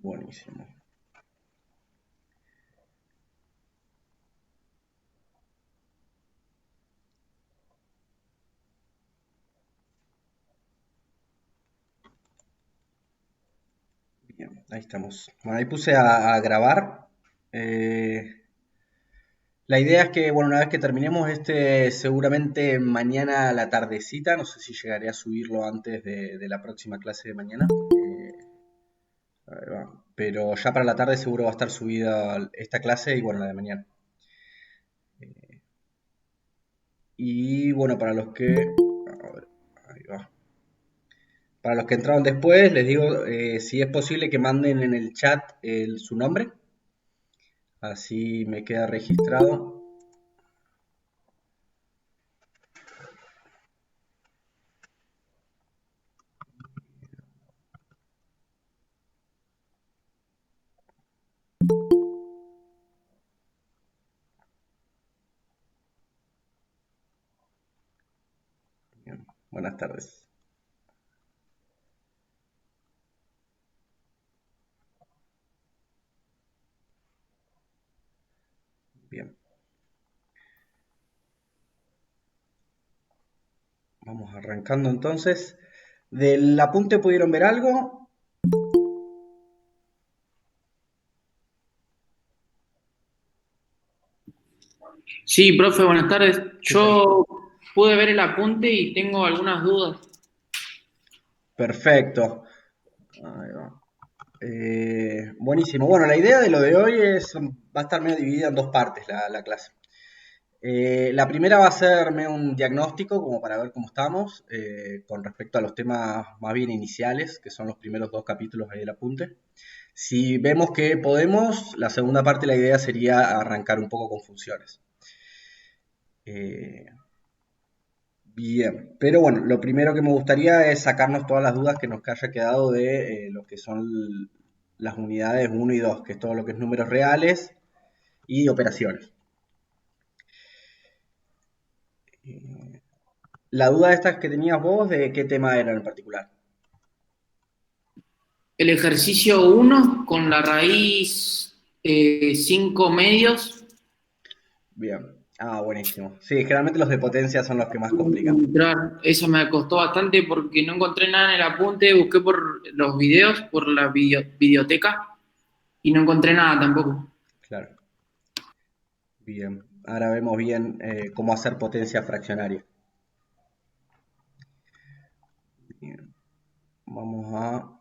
Buenísimo. Bien, ahí estamos. Bueno, ahí puse a grabar. Eh, la idea es que, bueno, una vez que terminemos seguramente mañana a la tardecita, no sé si llegaré a subirlo antes de la próxima clase de mañana. Ahí va. Pero ya para la tarde seguro va a estar subida esta clase y, bueno, la de mañana. Y, bueno, para los que... A ver, ahí va. Para los que entraron después, les digo si es posible que manden en el chat su nombre. Así me queda registrado. Bien, buenas tardes. Bien, vamos arrancando entonces. ¿Del apunte pudieron ver algo? Sí, profe, buenas tardes. ¿Qué tal? Yo pude ver el apunte y tengo algunas dudas. Perfecto. Ahí va. Buenísimo. Bueno, la idea de lo de hoy va a estar medio dividida en dos partes la clase. La primera va a ser medio un diagnóstico, como para ver cómo estamos, con respecto a los temas más bien iniciales, que son los primeros dos capítulos ahí del apunte. Si vemos que podemos, la segunda parte, la idea sería arrancar un poco con funciones. Eh, Bien, pero bueno, lo primero que me gustaría es sacarnos todas las dudas que nos haya quedado de lo que son las unidades uno y 2, que es todo lo que es números reales y operaciones. Eh, La duda esta que tenías vos, ¿de qué tema era en particular? El ejercicio uno con la raíz 5 medios. Bien, buenísimo. Sí, generalmente los de potencia son los que más complican. Eso me costó bastante porque no encontré nada en el apunte. Busqué por los videos, por la videoteca y no encontré nada tampoco. Claro, bien. Ahora vemos bien cómo hacer potencia fraccionaria. Bien, vamos a...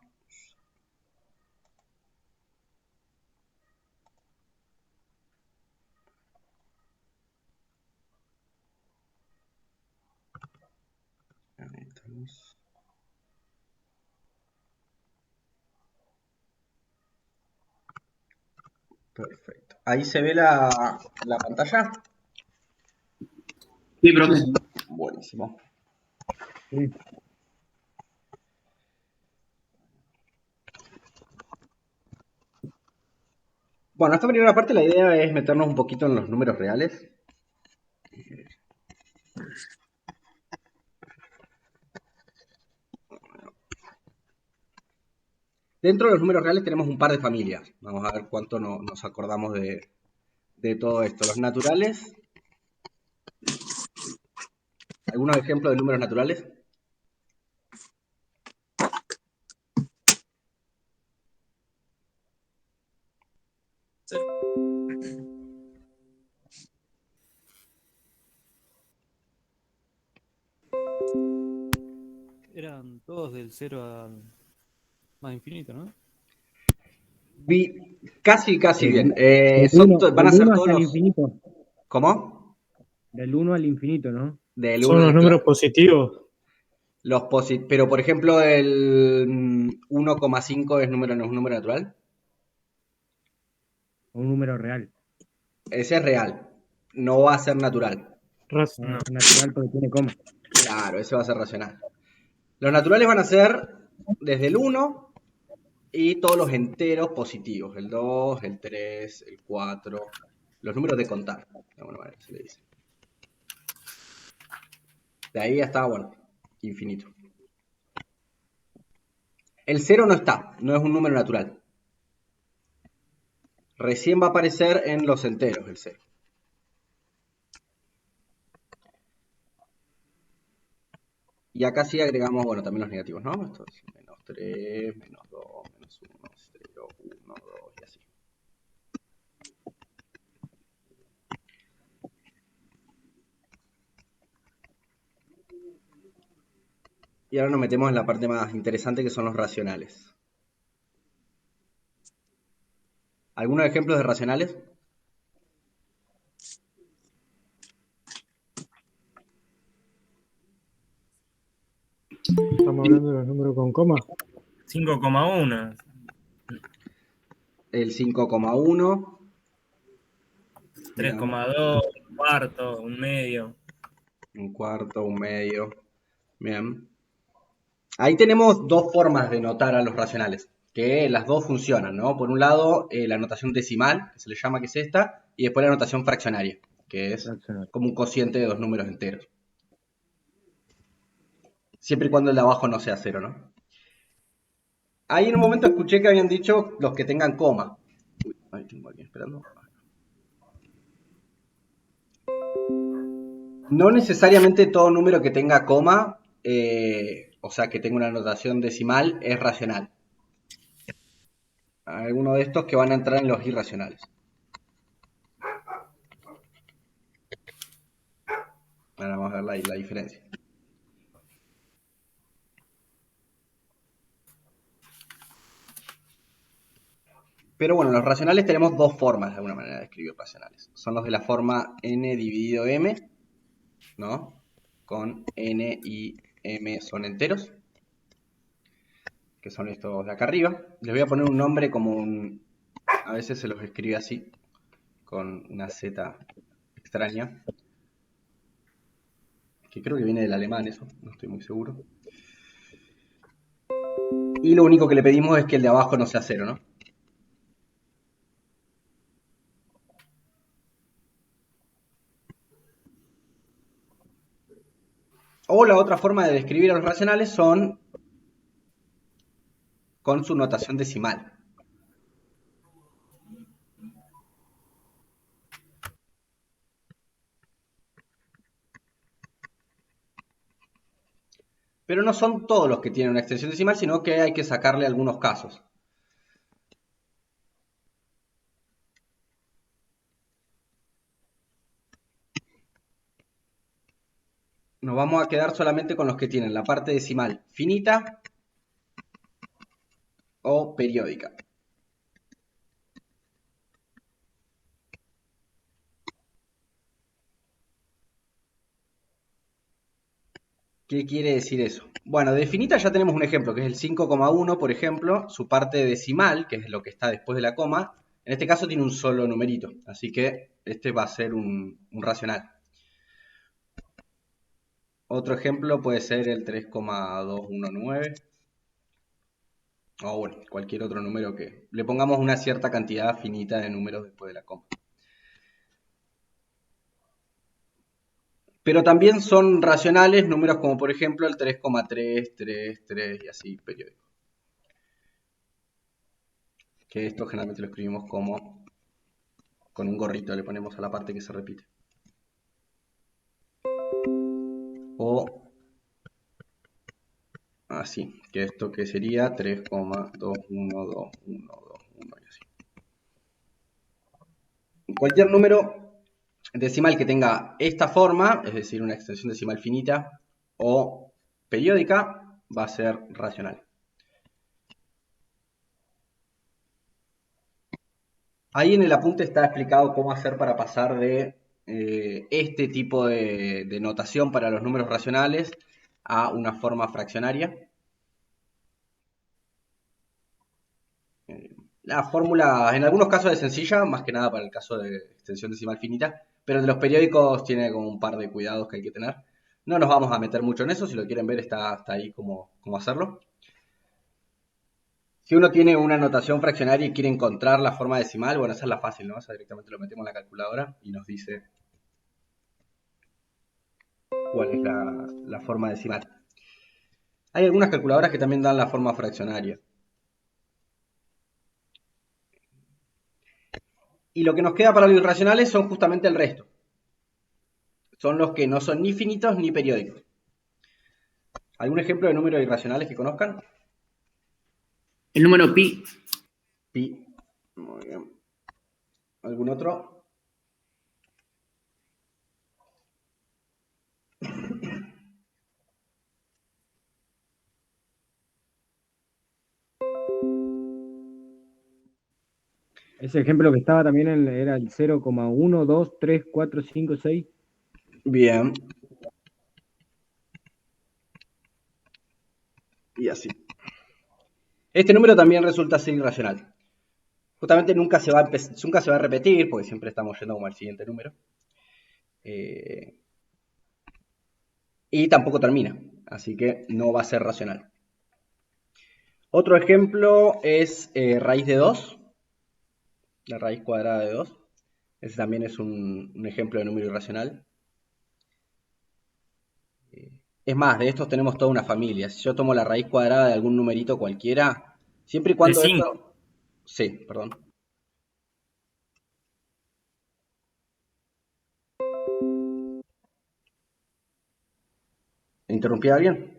Ahí estamos. Perfecto. Ahí se ve la pantalla. Sí, profe. Buenísimo. Sí. Bueno, esta primera parte la idea es meternos un poquito en los números reales. Dentro de los números reales tenemos un par de familias. Vamos a ver cuánto nos acordamos de todo esto. Los naturales. ¿Algunos ejemplos de números naturales? Eran todos del cero al más infinito, ¿no? Casi bien. Del uno, Van a del ser uno todos hasta el los... infinito. ¿Cómo? Del uno al infinito, ¿no? Del Son uno los al... números positivos. Pero, por ejemplo, el 1,5 no es un número natural. Un número real. Ese es real. No va a ser natural. No va No. a ser natural porque tiene coma. Claro, ese va a ser racional. Los naturales van a ser desde el uno y todos los enteros positivos. El 2, el 3, el 4. Los números de contar. De alguna manera se le dice. De ahí hasta, bueno, infinito. El cero no está. No es un número natural. Recién va a aparecer en los enteros el 0. Y acá sí agregamos, bueno, también los negativos, ¿no? Esto es menos 3, menos 2, menos 1, 0, 1, 2 y así. Y ahora nos metemos en la parte más interesante que son los racionales. ¿Algunos ejemplos de racionales? Estamos hablando de los números con coma. 5,1. El 5,1. 3,2, un cuarto, un medio. Un cuarto, un medio. Bien. Ahí tenemos dos formas de notar a los racionales, que las dos funcionan, ¿no? Por un lado, la notación decimal, que se le llama que es esta, y después la notación fraccionaria, que es como un cociente de dos números enteros. Siempre y cuando el de abajo no sea cero, ¿no? Ahí en un momento escuché que habían dicho los que tengan coma. Uy, ahí tengo a alguien esperando. No necesariamente todo número que tenga coma, o sea, que tenga una notación decimal, es racional. Algunos de estos que van a entrar en los irracionales. Ahora vamos a ver la diferencia. Pero bueno, los racionales tenemos dos formas de alguna manera de escribir racionales. Son los de la forma n dividido m, ¿no? Con n y m son enteros, que son estos de acá arriba. Les voy a poner un nombre como un... A veces se los escribe así, con una z extraña, que creo que viene del alemán eso, no estoy muy seguro. Y lo único que le pedimos es que el de abajo no sea cero, ¿no? O la otra forma de describir a los racionales son con su notación decimal. Pero no son todos los que tienen una extensión decimal, sino que hay que sacarle algunos casos. Nos vamos a quedar solamente con los que tienen la parte decimal finita o periódica. ¿Qué quiere decir eso? Bueno, de finita ya tenemos un ejemplo, que es el 5,1, por ejemplo, su parte decimal, que es lo que está después de la coma, en este caso tiene un solo numerito, así que este va a ser un racional. Otro ejemplo puede ser el 3,219, o bueno, cualquier otro número que le pongamos una cierta cantidad finita de números después de la coma. Pero también son racionales números como por ejemplo el 3,333 y así periódico. Que esto generalmente lo escribimos como con un gorrito, le ponemos a la parte que se repite. O así, que esto que sería 3,2121221 y así. Cualquier número decimal que tenga esta forma, es decir, una extensión decimal finita o periódica, va a ser racional. Ahí en el apunte está explicado cómo hacer para pasar de este tipo de notación para los números racionales a una forma fraccionaria. La fórmula en algunos casos es sencilla, más que nada para el caso de extensión decimal finita, pero de los periódicos tiene como un par de cuidados que hay que tener. No nos vamos a meter mucho en eso, si lo quieren ver está ahí cómo hacerlo. Si uno tiene una notación fraccionaria y quiere encontrar la forma decimal, bueno, esa es la fácil, ¿no? Esa directamente lo metemos en la calculadora y nos dice cuál es la forma decimal. Hay algunas calculadoras que también dan la forma fraccionaria. Y lo que nos queda para los irracionales son justamente el resto. Son los que no son ni finitos ni periódicos. ¿Algún ejemplo de números irracionales que conozcan? El número pi. Pi. Muy bien. ¿Algún otro? Ese ejemplo que estaba también era el 0,1, 2, 3, 4, 5, 6. Bien. Y así. Este número también resulta ser irracional. Justamente nunca se va a repetir, porque siempre estamos yendo como al siguiente número. Y tampoco termina, así que no va a ser racional. Otro ejemplo es raíz de 2, la raíz cuadrada de 2. Ese también es un ejemplo de número irracional. Es más, de estos tenemos toda una familia. Si yo tomo la raíz cuadrada de algún numerito cualquiera, siempre y De cuando 5. esto... Sí, perdón. ¿Interrumpí a alguien?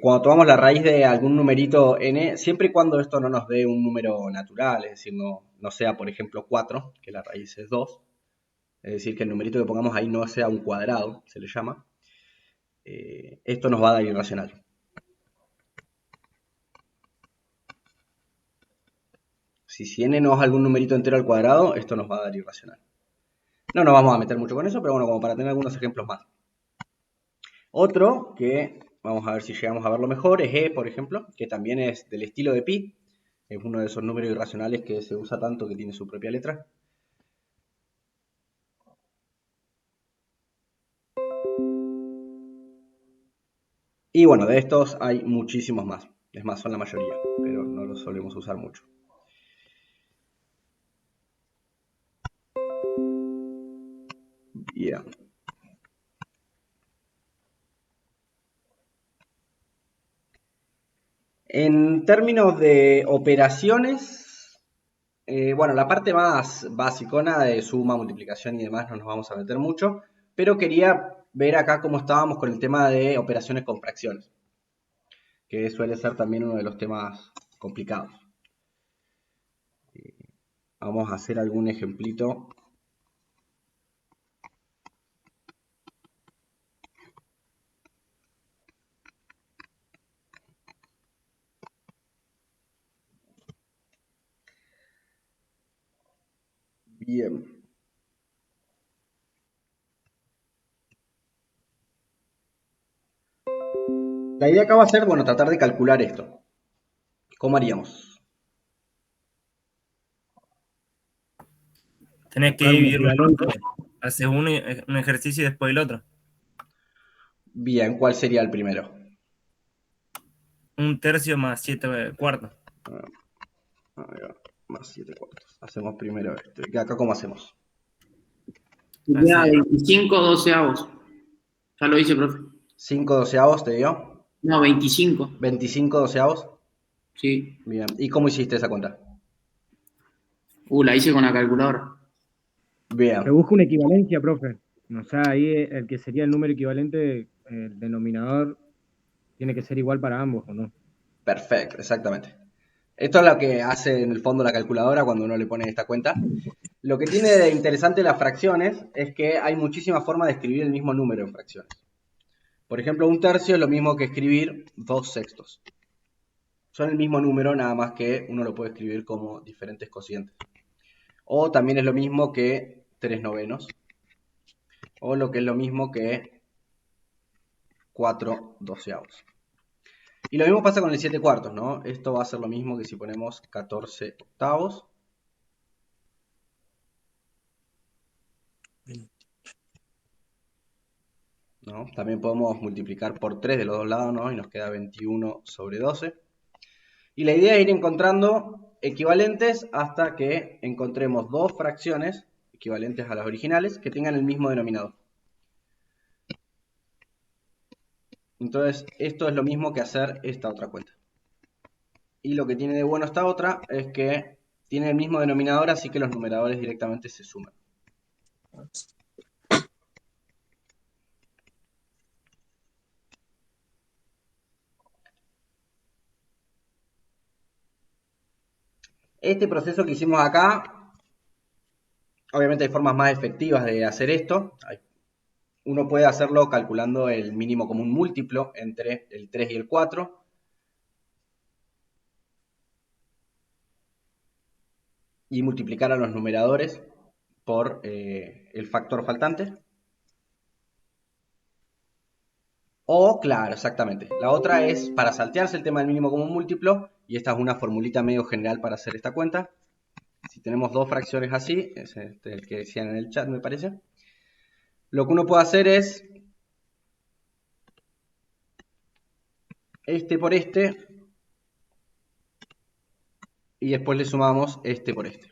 Cuando tomamos la raíz de algún numerito n, siempre y cuando esto no nos dé un número natural, es decir, no sea, por ejemplo, 4, que la raíz es 2, es decir, que el numerito que pongamos ahí no sea un cuadrado, se le llama, esto nos va a dar irracional. Si n no es algún numerito entero al cuadrado, esto nos va a dar irracional. No nos vamos a meter mucho con eso, pero bueno, como para tener algunos ejemplos más. Otro que vamos a ver si llegamos a verlo mejor es e, por ejemplo, que también es del estilo de pi. Es uno de esos números irracionales que se usa tanto que tiene su propia letra. Y bueno, de estos hay muchísimos más. Es más, son la mayoría, pero no los solemos usar mucho. Bien. En términos de operaciones, bueno, la parte más basicona de suma, multiplicación y demás no nos vamos a meter mucho, pero quería ver acá cómo estábamos con el tema de operaciones con fracciones, que suele ser también uno de los temas complicados. Vamos a hacer algún ejemplito. Bien. La idea acá va a ser, bueno, tratar de calcular esto. ¿Cómo haríamos? Tenés que Buscar un dividirlo en equivalente. dos. Haces un ejercicio y después el otro. Bien, ¿cuál sería el primero? 1/3 más 7/4. Ahí va, más 7/4. Hacemos primero este. ¿Y acá cómo hacemos? Ya, Hace 25 doceavos. Ya lo hice, profe. 5 doceavos te dio. No, 25. 25 doceavos. Sí. Bien. ¿Y cómo hiciste esa cuenta? La hice con la calculadora. Se Bien. busca una equivalencia, profe. O sea, ahí el que sería el número equivalente, el denominador, tiene que ser igual para ambos, ¿o no? Perfecto, exactamente. Esto es lo que hace en el fondo la calculadora cuando uno le pone esta cuenta. Lo que tiene de interesante las fracciones es que hay muchísimas formas de escribir el mismo número en fracciones. Por ejemplo, 1/3 es lo mismo que escribir 2/6. Son el mismo número, nada más que uno lo puede escribir como diferentes cocientes. O también es lo mismo que 3/9. O lo que es lo mismo que 4/12. Y lo mismo pasa con el 7/4, ¿no? Esto va a ser lo mismo que si ponemos 14/8. ¿No? También podemos multiplicar por 3 de los dos lados, ¿no? Y nos queda 21/12. Y la idea es ir encontrando equivalentes hasta que encontremos dos fracciones equivalentes a las originales que tengan el mismo denominador. Entonces, esto es lo mismo que hacer esta otra cuenta. Y lo que tiene de bueno esta otra es que tiene el mismo denominador, así que los numeradores directamente se suman. Este proceso que hicimos acá, obviamente hay formas más efectivas de hacer esto. Uno puede hacerlo calculando el mínimo común múltiplo entre el 3 y el 4. Y multiplicar a los numeradores por el factor faltante. O, claro, exactamente. La otra es para saltearse el tema del mínimo común múltiplo. Y esta es una formulita medio general para hacer esta cuenta. Si tenemos dos fracciones así, es este el que decían en el chat, me parece. Lo que uno puede hacer es este por este. Y después le sumamos este por este.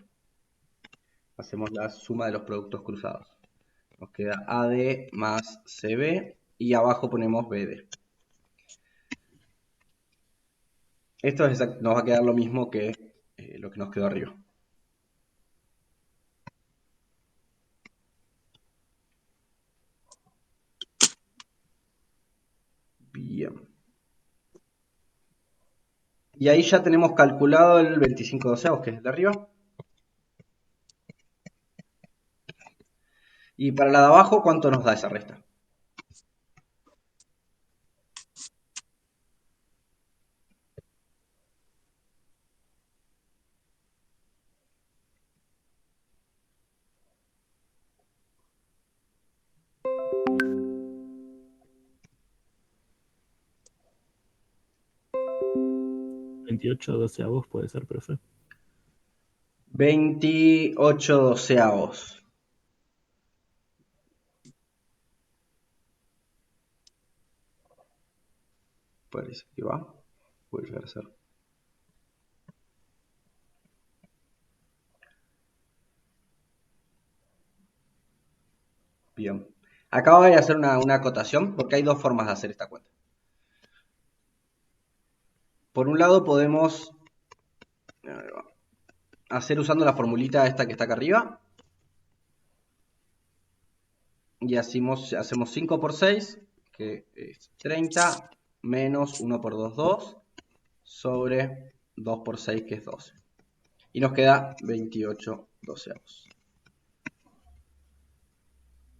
Hacemos la suma de los productos cruzados. Nos queda AD más CB. Y abajo ponemos BD. Esto nos va a quedar lo mismo que lo que nos quedó arriba. Bien. Y ahí ya tenemos calculado el 25 doceavos, que es el de arriba. Y para la de abajo, ¿cuánto nos da esa resta? ¿28 doceavos puede ser, profe? 28 doceavos. Parece que va. Puede llegar a ser. Bien. Acabo de hacer una acotación porque hay dos formas de hacer esta cuenta. Por un lado podemos hacer usando la formulita esta que está acá arriba. Y hacemos 5 por 6, que es 30, menos 1 por 2, 2, sobre 2 por 6, que es 12. Y nos queda 28 doceavos.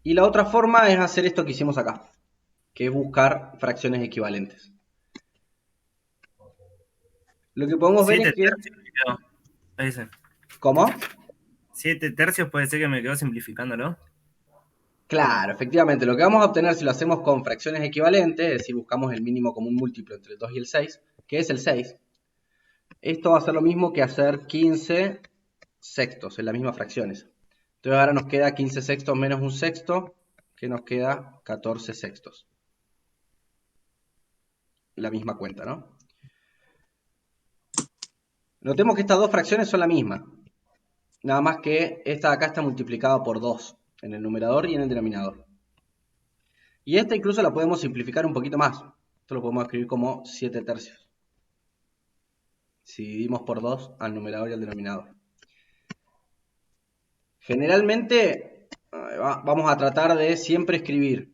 Y la otra forma es hacer esto que hicimos acá, que es buscar fracciones equivalentes. Lo que podemos ver es 7 que... tercios me quedó. Ahí dice. ¿Cómo? 7 tercios puede ser que me quedó simplificándolo. Claro, efectivamente, lo que vamos a obtener si lo hacemos con fracciones equivalentes, es decir, buscamos el mínimo común múltiplo entre el 2 y el 6, que es el 6. Esto va a ser lo mismo que hacer 15 sextos en las mismas fracciones. Entonces ahora nos queda 15 sextos menos un sexto, que nos queda 14 sextos. La misma cuenta, ¿no? Notemos que estas dos fracciones son la misma. Nada más que esta de acá está multiplicada por 2 en el numerador y en el denominador. Y esta incluso la podemos simplificar un poquito más. Esto lo podemos escribir como 7 tercios. Si dividimos por 2 al numerador y al denominador. Generalmente vamos a tratar de siempre escribir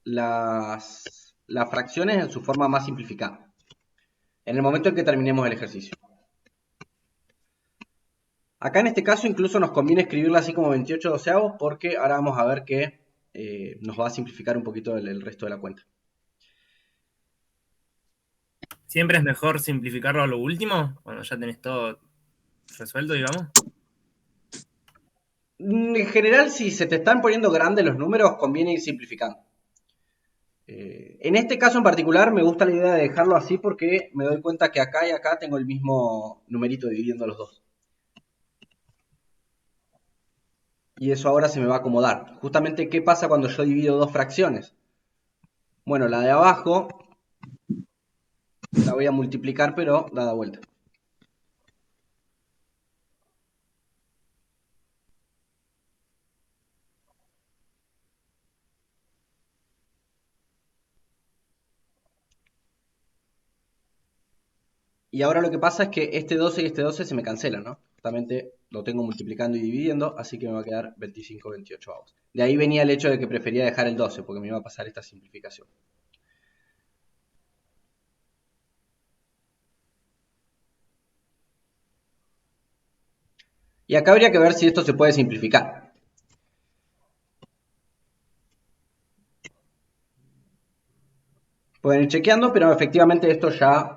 las fracciones en su forma más simplificada. En el momento en que terminemos el ejercicio. Acá en este caso incluso nos conviene escribirla así como 28 doceavos porque ahora vamos a ver que nos va a simplificar un poquito el resto de la cuenta. Siempre es mejor simplificarlo a lo último, cuando ya tenés todo resuelto, digamos. En general, si se te están poniendo grandes los números, conviene ir simplificando. En este caso en particular me gusta la idea de dejarlo así porque me doy cuenta que acá y acá tengo el mismo numerito dividiendo los dos. Y eso ahora se me va a acomodar. Justamente, ¿qué pasa cuando yo divido dos fracciones? Bueno, la de abajo la voy a multiplicar, pero dada vuelta. Y ahora lo que pasa es que este 12 y este 12 se me cancelan, ¿no? Justamente lo tengo multiplicando y dividiendo, así que me va a quedar 25 28 avos. De ahí venía el hecho de que prefería dejar el 12, porque me iba a pasar esta simplificación. Y acá habría que ver si esto se puede simplificar. Pueden ir chequeando, pero efectivamente esto ya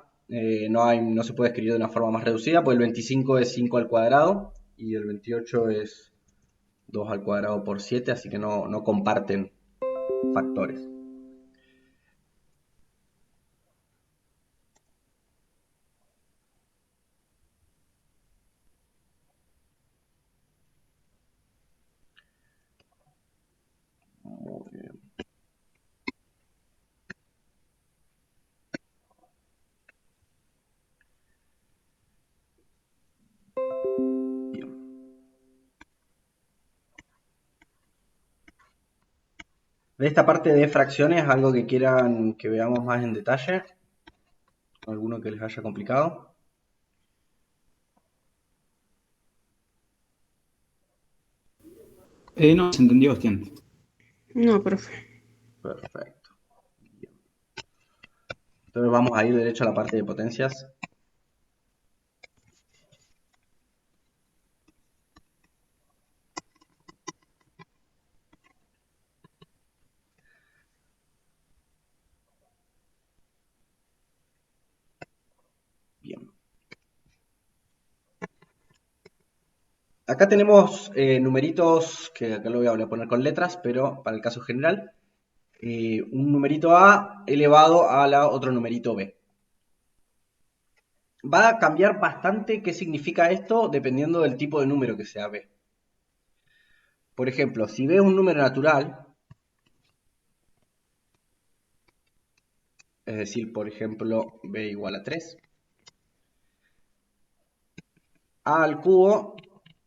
no se puede escribir de una forma más reducida, porque el 25 es 5 al cuadrado y el 28 es 2 al cuadrado por 7, así que no comparten factores. Muy bien. Bien. De esta parte de fracciones, algo que quieran que veamos más en detalle, alguno que les haya complicado. No, se entendió bastante. No, profe. Perfecto. Bien. Entonces vamos a ir derecho a la parte de potencias. Bien. Acá tenemos numeritos, que acá lo voy a poner con letras, pero para el caso general, un numerito A elevado a la otro numerito B. Va a cambiar bastante qué significa esto dependiendo del tipo de número que sea B. Por ejemplo, si B es un número natural, es decir, por ejemplo, B igual a 3, A al cubo,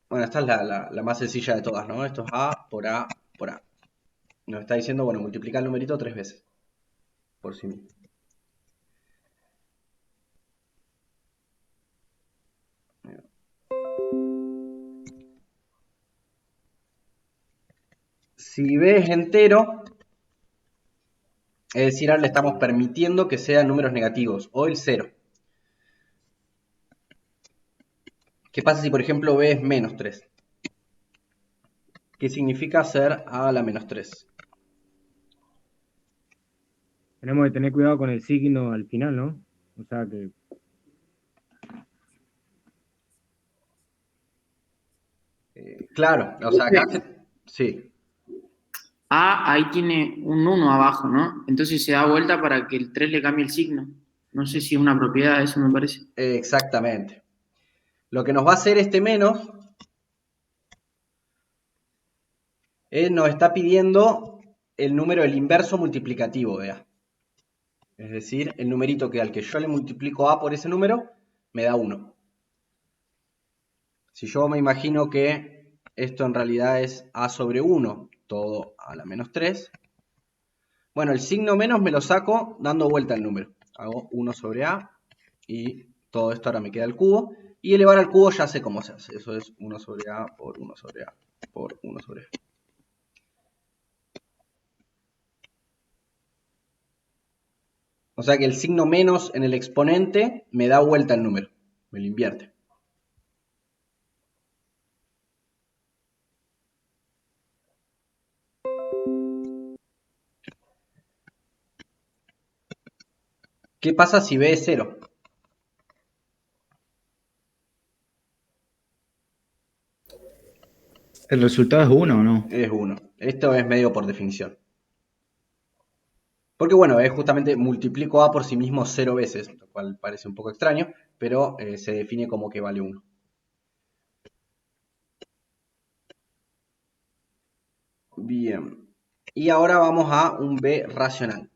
bueno, esta es la más sencilla de todas, ¿no? Esto es A por A por A. Nos está diciendo, bueno, multiplica el numerito 3 veces por sí mismo. Si B es entero, es decir, ahora le estamos permitiendo que sean números negativos, o el 0. ¿Qué pasa si, por ejemplo, B es menos 3? ¿Qué significa ser A a la menos 3? Tenemos que tener cuidado con el signo al final, ¿no? O sea que Claro, o sea, acá sí. A ahí tiene un 1 abajo, ¿no? Entonces se da vuelta para que el 3 le cambie el signo. No sé si es una propiedad, eso me parece. Exactamente. Lo que nos va a hacer este menos nos está pidiendo el número, el inverso multiplicativo de A. Es decir, el numerito que al que yo le multiplico A por ese número, me da 1. Si yo me imagino que esto en realidad es A sobre 1, todo a la menos 3. Bueno, el signo menos me lo saco dando vuelta al número. Hago 1 sobre A y todo esto ahora me queda el cubo. Y elevar al cubo ya sé cómo se hace. Eso es 1 sobre A por 1 sobre A por 1 sobre A. O sea que el signo menos en el exponente me da vuelta el número. Me lo invierte. ¿Qué pasa si B es 0? ¿El resultado es 1 o no? Es 1. Esto es medio por definición. Porque bueno, es justamente multiplico A por sí mismo 0 veces, lo cual parece un poco extraño, pero se define como que vale 1. Bien. Y ahora vamos a un B racional.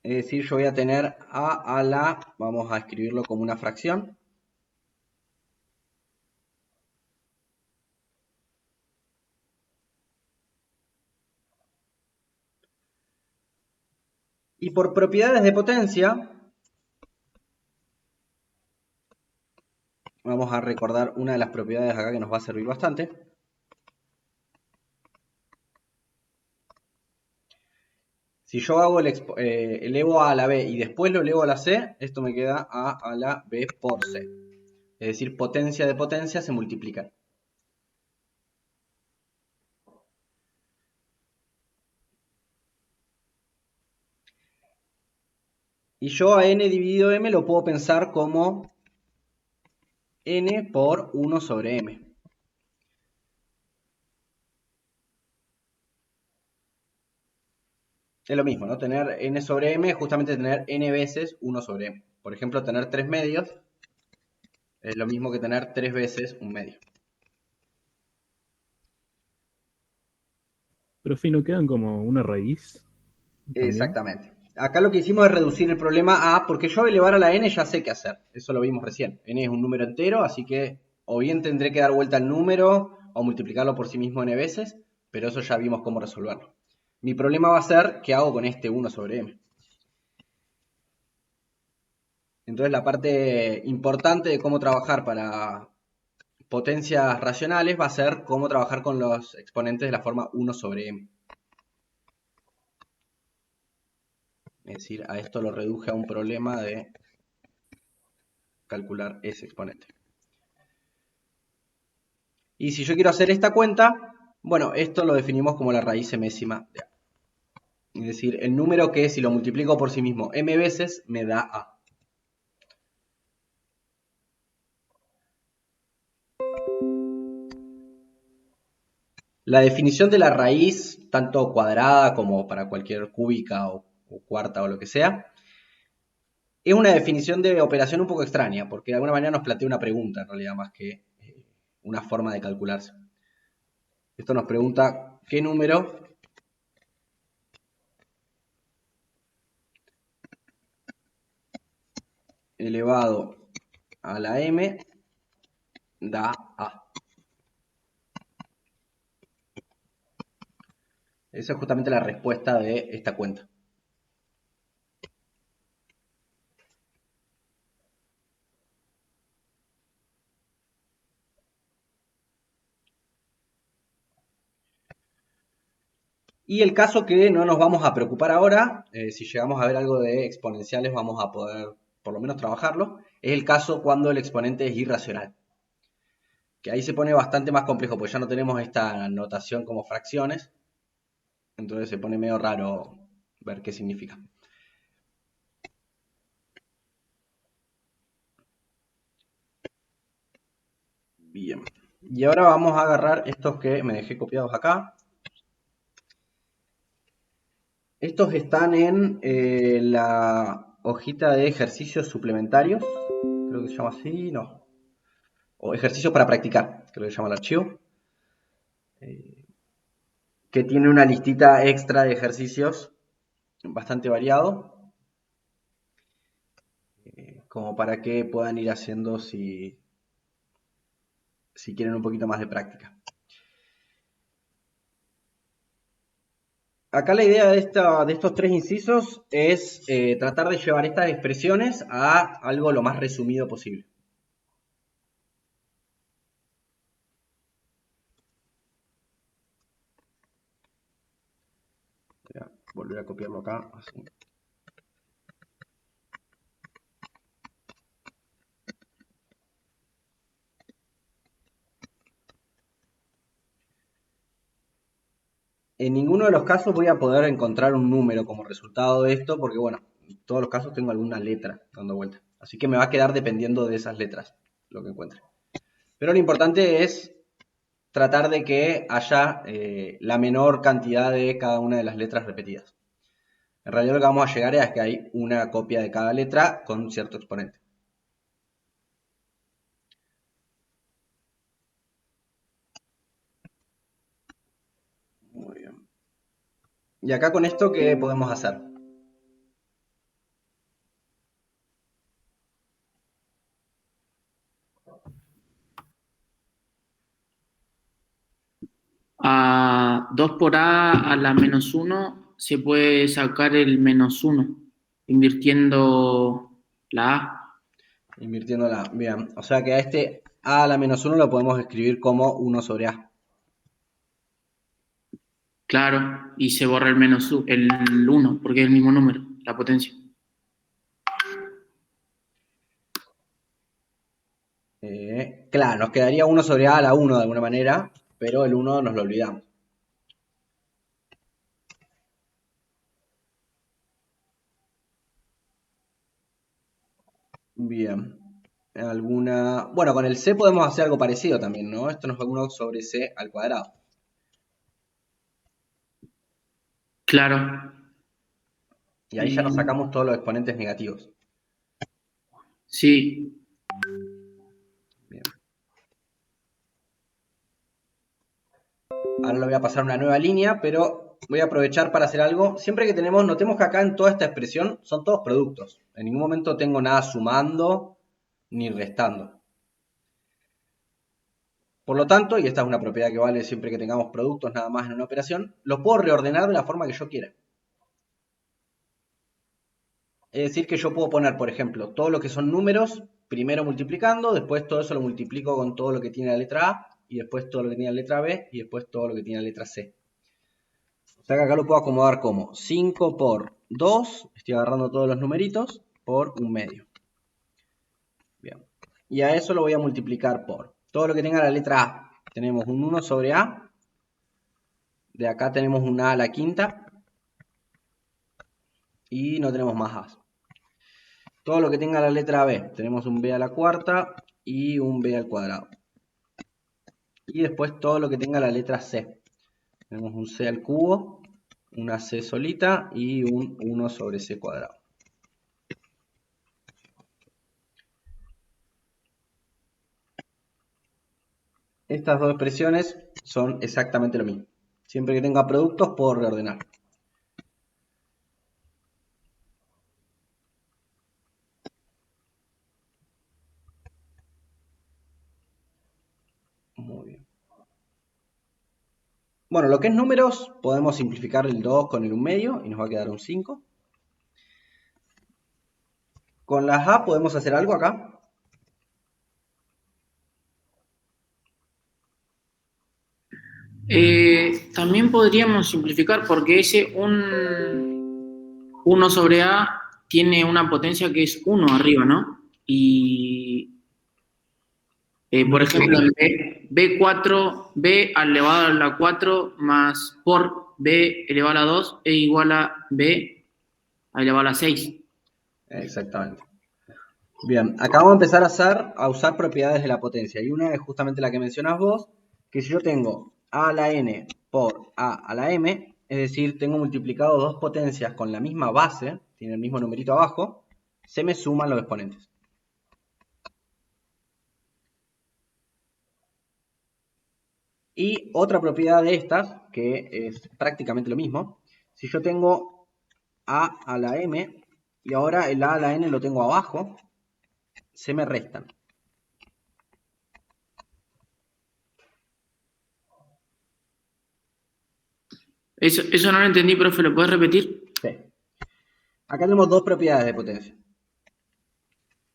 Es decir, yo voy a tener A a la, vamos a escribirlo como una fracción. Y por propiedades de potencia, vamos a recordar una de las propiedades acá que nos va a servir bastante. Si yo hago elevo a la B y después lo elevo a la C, esto me queda A la B por C. Es decir, potencia de potencia se multiplican. Y yo a n dividido m lo puedo pensar como n por 1 sobre m. Es lo mismo, ¿no? Tener n sobre m es justamente tener n veces 1 sobre m. Por ejemplo, tener 3 medios es lo mismo que tener 3 veces un medio. Profe, ¿no quedan como una raíz también? Exactamente. Acá lo que hicimos es reducir el problema a, porque yo elevar a la n ya sé qué hacer. Eso lo vimos recién. N es un número entero, así que o bien tendré que dar vuelta al número o multiplicarlo por sí mismo n veces, pero eso ya vimos cómo resolverlo. Mi problema va a ser qué hago con este 1 sobre m. Entonces la parte importante de cómo trabajar para potencias racionales va a ser cómo trabajar con los exponentes de la forma 1 sobre m. Es decir, a esto lo reduje a un problema de calcular ese exponente. Y si yo quiero hacer esta cuenta, bueno, esto lo definimos como la raíz mésima de A. Es decir, el número que si lo multiplico por sí mismo m veces me da A. La definición de la raíz, tanto cuadrada como para cualquier cúbica o cuarta o lo que sea, es una definición de operación un poco extraña, porque de alguna manera nos plantea una pregunta en realidad más que una forma de calcularse. Esto nos pregunta qué número elevado a la m da A. Esa es justamente la respuesta de esta cuenta. Y el caso que no nos vamos a preocupar ahora, si llegamos a ver algo de exponenciales vamos a poder por lo menos trabajarlo, es el caso cuando el exponente es irracional. Que ahí se pone bastante más complejo, porque ya no tenemos esta notación como fracciones, entonces se pone medio raro ver qué significa. Bien, y ahora vamos a agarrar estos que me dejé copiados acá. Estos están en la hojita de ejercicios suplementarios, creo que se llama así, no. O ejercicios para practicar, creo que se llama el archivo. Que tiene una listita extra de ejercicios bastante variado. Como para que puedan ir haciendo si quieren un poquito más de práctica. Acá la idea de estos tres incisos es tratar de llevar estas expresiones a algo lo más resumido posible. Voy a volver a copiarlo acá. Así. En ninguno de los casos voy a poder encontrar un número como resultado de esto, porque bueno, en todos los casos tengo alguna letra dando vuelta. Así que me va a quedar dependiendo de esas letras lo que encuentre. Pero lo importante es tratar de que haya la menor cantidad de cada una de las letras repetidas. En realidad lo que vamos a llegar es que hay una copia de cada letra con un cierto exponente. Muy bien. Y acá con esto, ¿qué podemos hacer? A 2 por A a la menos 1 se puede sacar el -1, invirtiendo la A. Invirtiendo la A. Bien. O sea que a este A a la -1 lo podemos escribir como 1 sobre A. Claro, y se borra el 1, porque es el mismo número, la potencia. Claro, nos quedaría 1 sobre A a la 1 de alguna manera, pero el 1 nos lo olvidamos. Bien. Bueno, con el C podemos hacer algo parecido también, ¿no? Esto nos da 1 sobre C al cuadrado. Claro. Y ahí ya nos sacamos todos los exponentes negativos. Sí. Bien. Ahora le voy a pasar una nueva línea, pero voy a aprovechar para hacer algo. Siempre que notemos que acá en toda esta expresión son todos productos. En ningún momento tengo nada sumando ni restando. Por lo tanto, y esta es una propiedad que vale siempre que tengamos productos nada más en una operación, los puedo reordenar de la forma que yo quiera. Es decir, que yo puedo poner, por ejemplo, todo lo que son números, primero multiplicando, después todo eso lo multiplico con todo lo que tiene la letra A, y después todo lo que tiene la letra B, y después todo lo que tiene la letra C. O sea que acá lo puedo acomodar como 5 por 2, estoy agarrando todos los numeritos, por 1/2. Bien. Y a eso lo voy a multiplicar por todo lo que tenga la letra A. Tenemos un 1 sobre A. De acá tenemos un A a la quinta. Y no tenemos más A. Todo lo que tenga la letra B. Tenemos un B a la cuarta y un B al cuadrado. Y después todo lo que tenga la letra C. Tenemos un C al cubo, una C solita y un 1 sobre C cuadrado. Estas dos expresiones son exactamente lo mismo. Siempre que tenga productos puedo reordenar. Muy bien. Bueno, lo que es números, podemos simplificar el 2 con el 1/2 y nos va a quedar un 5. Con las A podemos hacer algo acá. También podríamos simplificar porque ese 1 sobre A tiene una potencia que es 1 arriba, ¿no? Y, por ejemplo, en B4, B elevado a la 4 más por B elevado a la 2 es igual a B elevado a la 6. Exactamente. Bien, acá vamos a empezar a usar propiedades de la potencia. Y una es justamente la que mencionas vos, que si yo tengo A a la N por A a la M, es decir, tengo multiplicado dos potencias con la misma base, tiene el mismo numerito abajo, se me suman los exponentes. Y otra propiedad de estas, que es prácticamente lo mismo, si yo tengo A a la M y ahora el A a la N lo tengo abajo, se me restan. Eso no lo entendí, profe, ¿lo puedes repetir? Sí. Acá tenemos dos propiedades de potencia.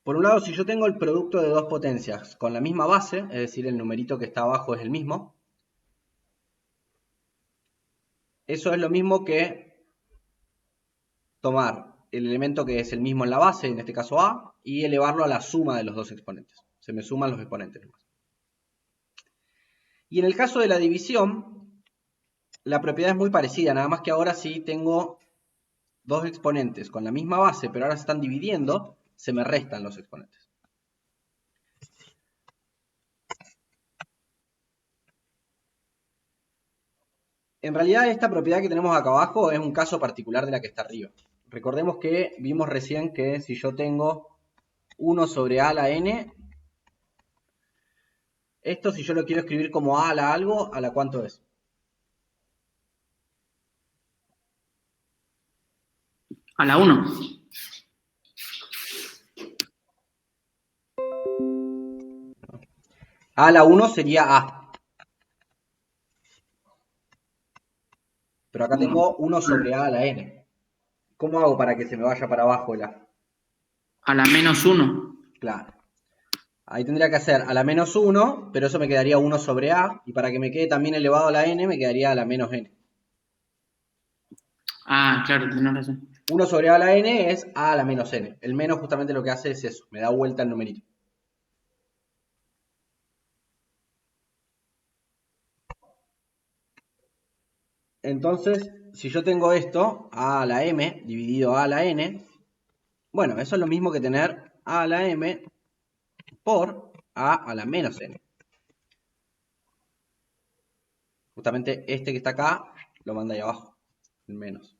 Por un lado, si yo tengo el producto de dos potencias con la misma base, es decir, el numerito que está abajo es el mismo, eso es lo mismo que tomar el elemento que es el mismo en la base, en este caso A, y elevarlo a la suma de los dos exponentes. Se me suman los exponentes nomás. Y en el caso de la división, la propiedad es muy parecida, nada más que ahora sí tengo dos exponentes con la misma base, pero ahora se están dividiendo, se me restan los exponentes. En realidad esta propiedad que tenemos acá abajo es un caso particular de la que está arriba. Recordemos que vimos recién que si yo tengo 1 sobre A a la N, esto si yo lo quiero escribir como A a la algo, ¿a la cuánto es? A la 1. A a la 1 sería A. Pero acá tengo 1 sobre a la n. ¿Cómo hago para que se me vaya para abajo el a? A la -1. Claro. Ahí tendría que hacer a la -1, pero eso me quedaría 1 sobre a. Y para que me quede también elevado a la n, me quedaría a la -n. Ah, claro, tenés razón. 1 sobre a la n es a la -n. El menos justamente lo que hace es eso, me da vuelta el numerito. Entonces, si yo tengo esto, a a la m dividido a la n, bueno, eso es lo mismo que tener a a la m por a la -n. Justamente este que está acá, lo manda ahí abajo, el menos.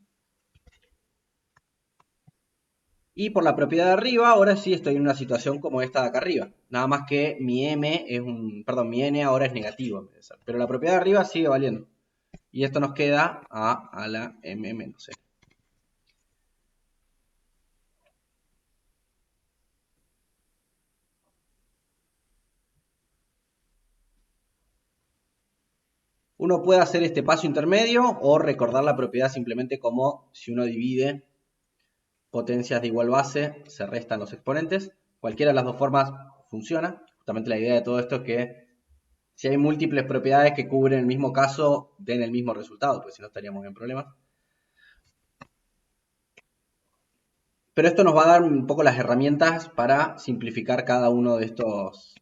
Y por la propiedad de arriba, ahora sí estoy en una situación como esta de acá arriba. Nada más que mi m es mi n ahora es negativo en vez de ser. Pero la propiedad de arriba sigue valiendo. Y esto nos queda a la m menos n. Uno puede hacer este paso intermedio o recordar la propiedad simplemente como si uno divide potencias de igual base, se restan los exponentes. Cualquiera de las dos formas funciona. Justamente la idea de todo esto es que si hay múltiples propiedades que cubren el mismo caso, den el mismo resultado, porque si no estaríamos en problemas. Pero esto nos va a dar un poco las herramientas para simplificar cada uno de estas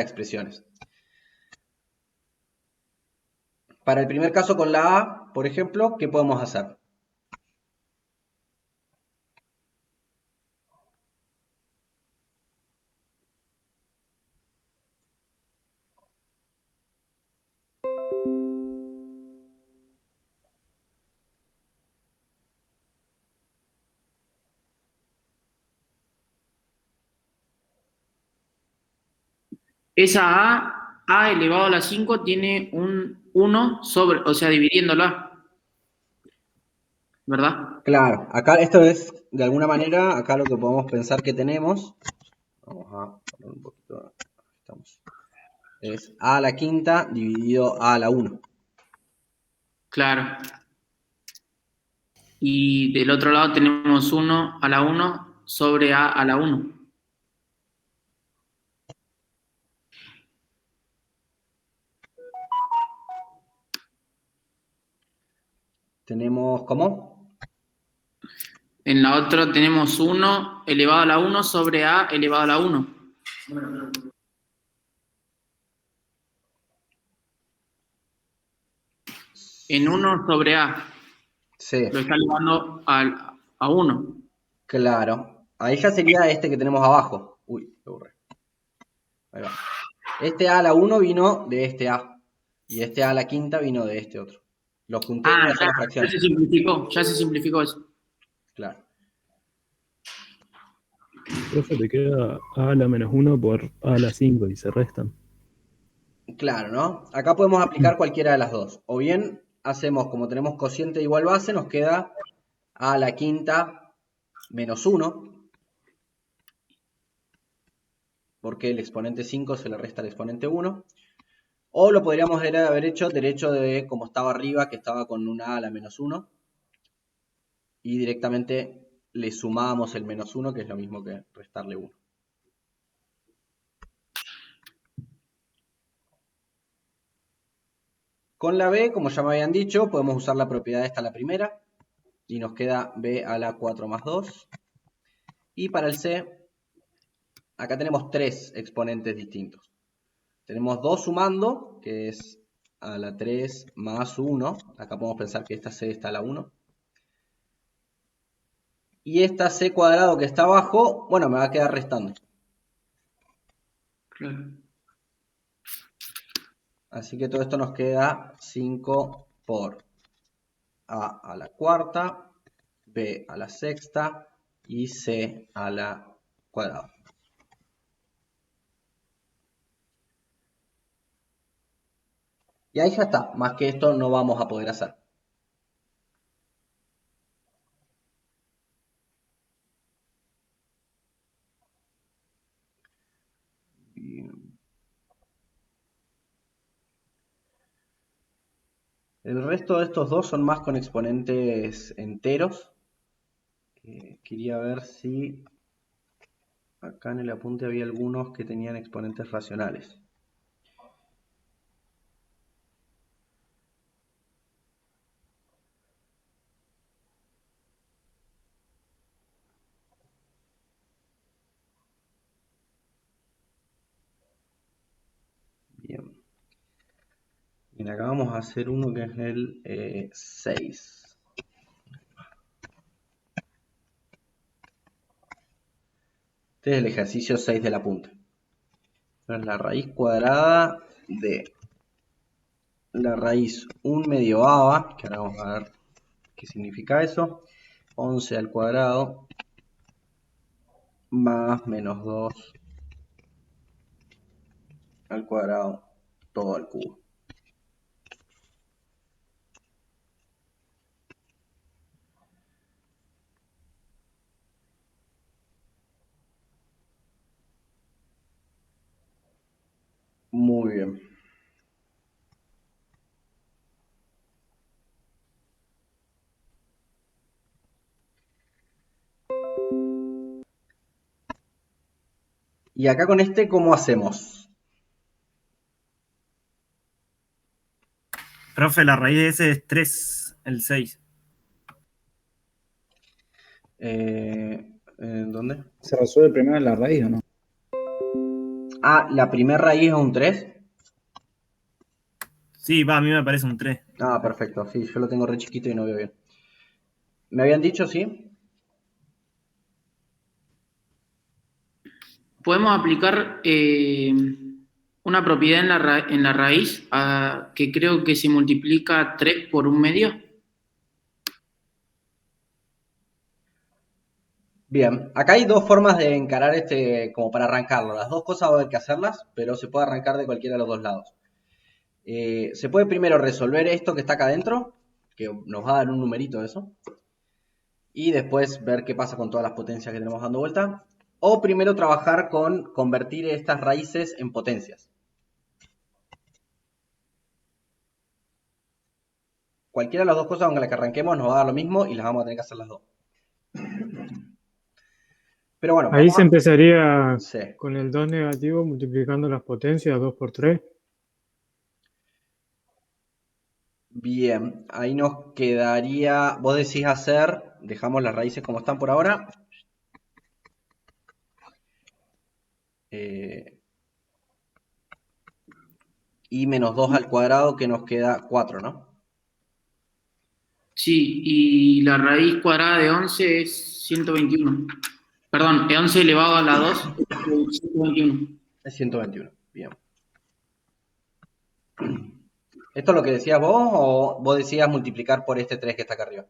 expresiones. Para el primer caso con la a, por ejemplo, ¿qué podemos hacer? Esa a elevado a la 5 tiene un 1 sobre, o sea, dividiéndola, ¿verdad? Claro, acá esto es, de alguna manera, acá lo que podemos pensar que tenemos, vamos a poner un poquito, estamos, es a la quinta dividido a la 1. Claro. Y del otro lado tenemos 1 a la 1 sobre a la 1. Tenemos, ¿cómo? En la otra tenemos 1 elevado a la 1 sobre a elevado a la 1. En 1 sobre a. Sí, Lo está elevando a 1. claro. Ahí ya sería este que tenemos abajo. Uy, lo borré. Ahí va. Este a la 1 vino de este a. Y este a la quinta vino de este otro. Los junté en Ah, una sola claro, fracción. ya se simplificó eso. Claro. Profe, te queda a la -1 por a la 5 y se restan. Claro, ¿no? Acá podemos aplicar cualquiera de las dos. O bien hacemos, como tenemos cociente de igual base, nos queda a la quinta menos 1, porque el exponente 5 se le resta al exponente 1. O lo podríamos haber hecho derecho de como estaba arriba, que estaba con una a la menos 1. Y directamente le sumábamos el menos 1, que es lo mismo que restarle 1. Con la b, como ya me habían dicho, podemos usar la propiedad esta a la primera. Y nos queda b a la 4 más 2. Y para el c, acá tenemos 3 exponentes distintos. Tenemos 2 sumando, que es a la 3 más 1. Acá podemos pensar que esta c está a la 1. Y esta c cuadrado que está abajo, bueno, me va a quedar restando. Claro. Así que todo esto nos queda 5 por a la cuarta, b a la sexta y c a la cuadrada. Y ahí ya está, más que esto no vamos a poder hacer. Bien. El resto de estos dos son más con exponentes enteros. Quería ver si acá en el apunte había algunos que tenían exponentes racionales. Bien. Y acá vamos a hacer uno que es el 6. Este es el ejercicio 6 del apunte. Es la raíz cuadrada de la raíz 1 medio aba, que ahora vamos a ver qué significa eso, 11 al cuadrado más menos 2 al cuadrado todo al cubo. Muy bien. Y acá con este, ¿cómo hacemos? Profe, la raíz de ese es 3, el 6. ¿Dónde? ¿Se resuelve primero en la raíz o no? Ah, la primera raíz es un 3. Sí, a mí me parece un 3. Ah, perfecto. Sí, yo lo tengo re chiquito y no veo bien. ¿Me habían dicho sí? Podemos aplicar una propiedad en la raíz que creo que se multiplica 3 por 1 medio. Bien, acá hay dos formas de encarar como para arrancarlo. Las dos cosas va a haber que hacerlas, pero se puede arrancar de cualquiera de los dos lados. Se puede primero resolver esto que está acá adentro, que nos va a dar un numerito de eso. Y después ver qué pasa con todas las potencias que tenemos dando vuelta. O primero trabajar con convertir estas raíces en potencias. Cualquiera de las dos cosas, aunque la que arranquemos, nos va a dar lo mismo y las vamos a tener que hacer las dos. Pero bueno, Ahí se empezaría Sí. con el 2 negativo multiplicando las potencias 2 por 3. Bien, ahí nos quedaría, vos decís hacer, dejamos las raíces como están por ahora. Y menos 2 al cuadrado, que nos queda 4, ¿no? Sí, y la raíz cuadrada de 11 es 121. Perdón, de 11 elevado a la 2 es 121. Es 121, bien. ¿Esto es lo que decías vos o vos decías multiplicar por este 3 que está acá arriba?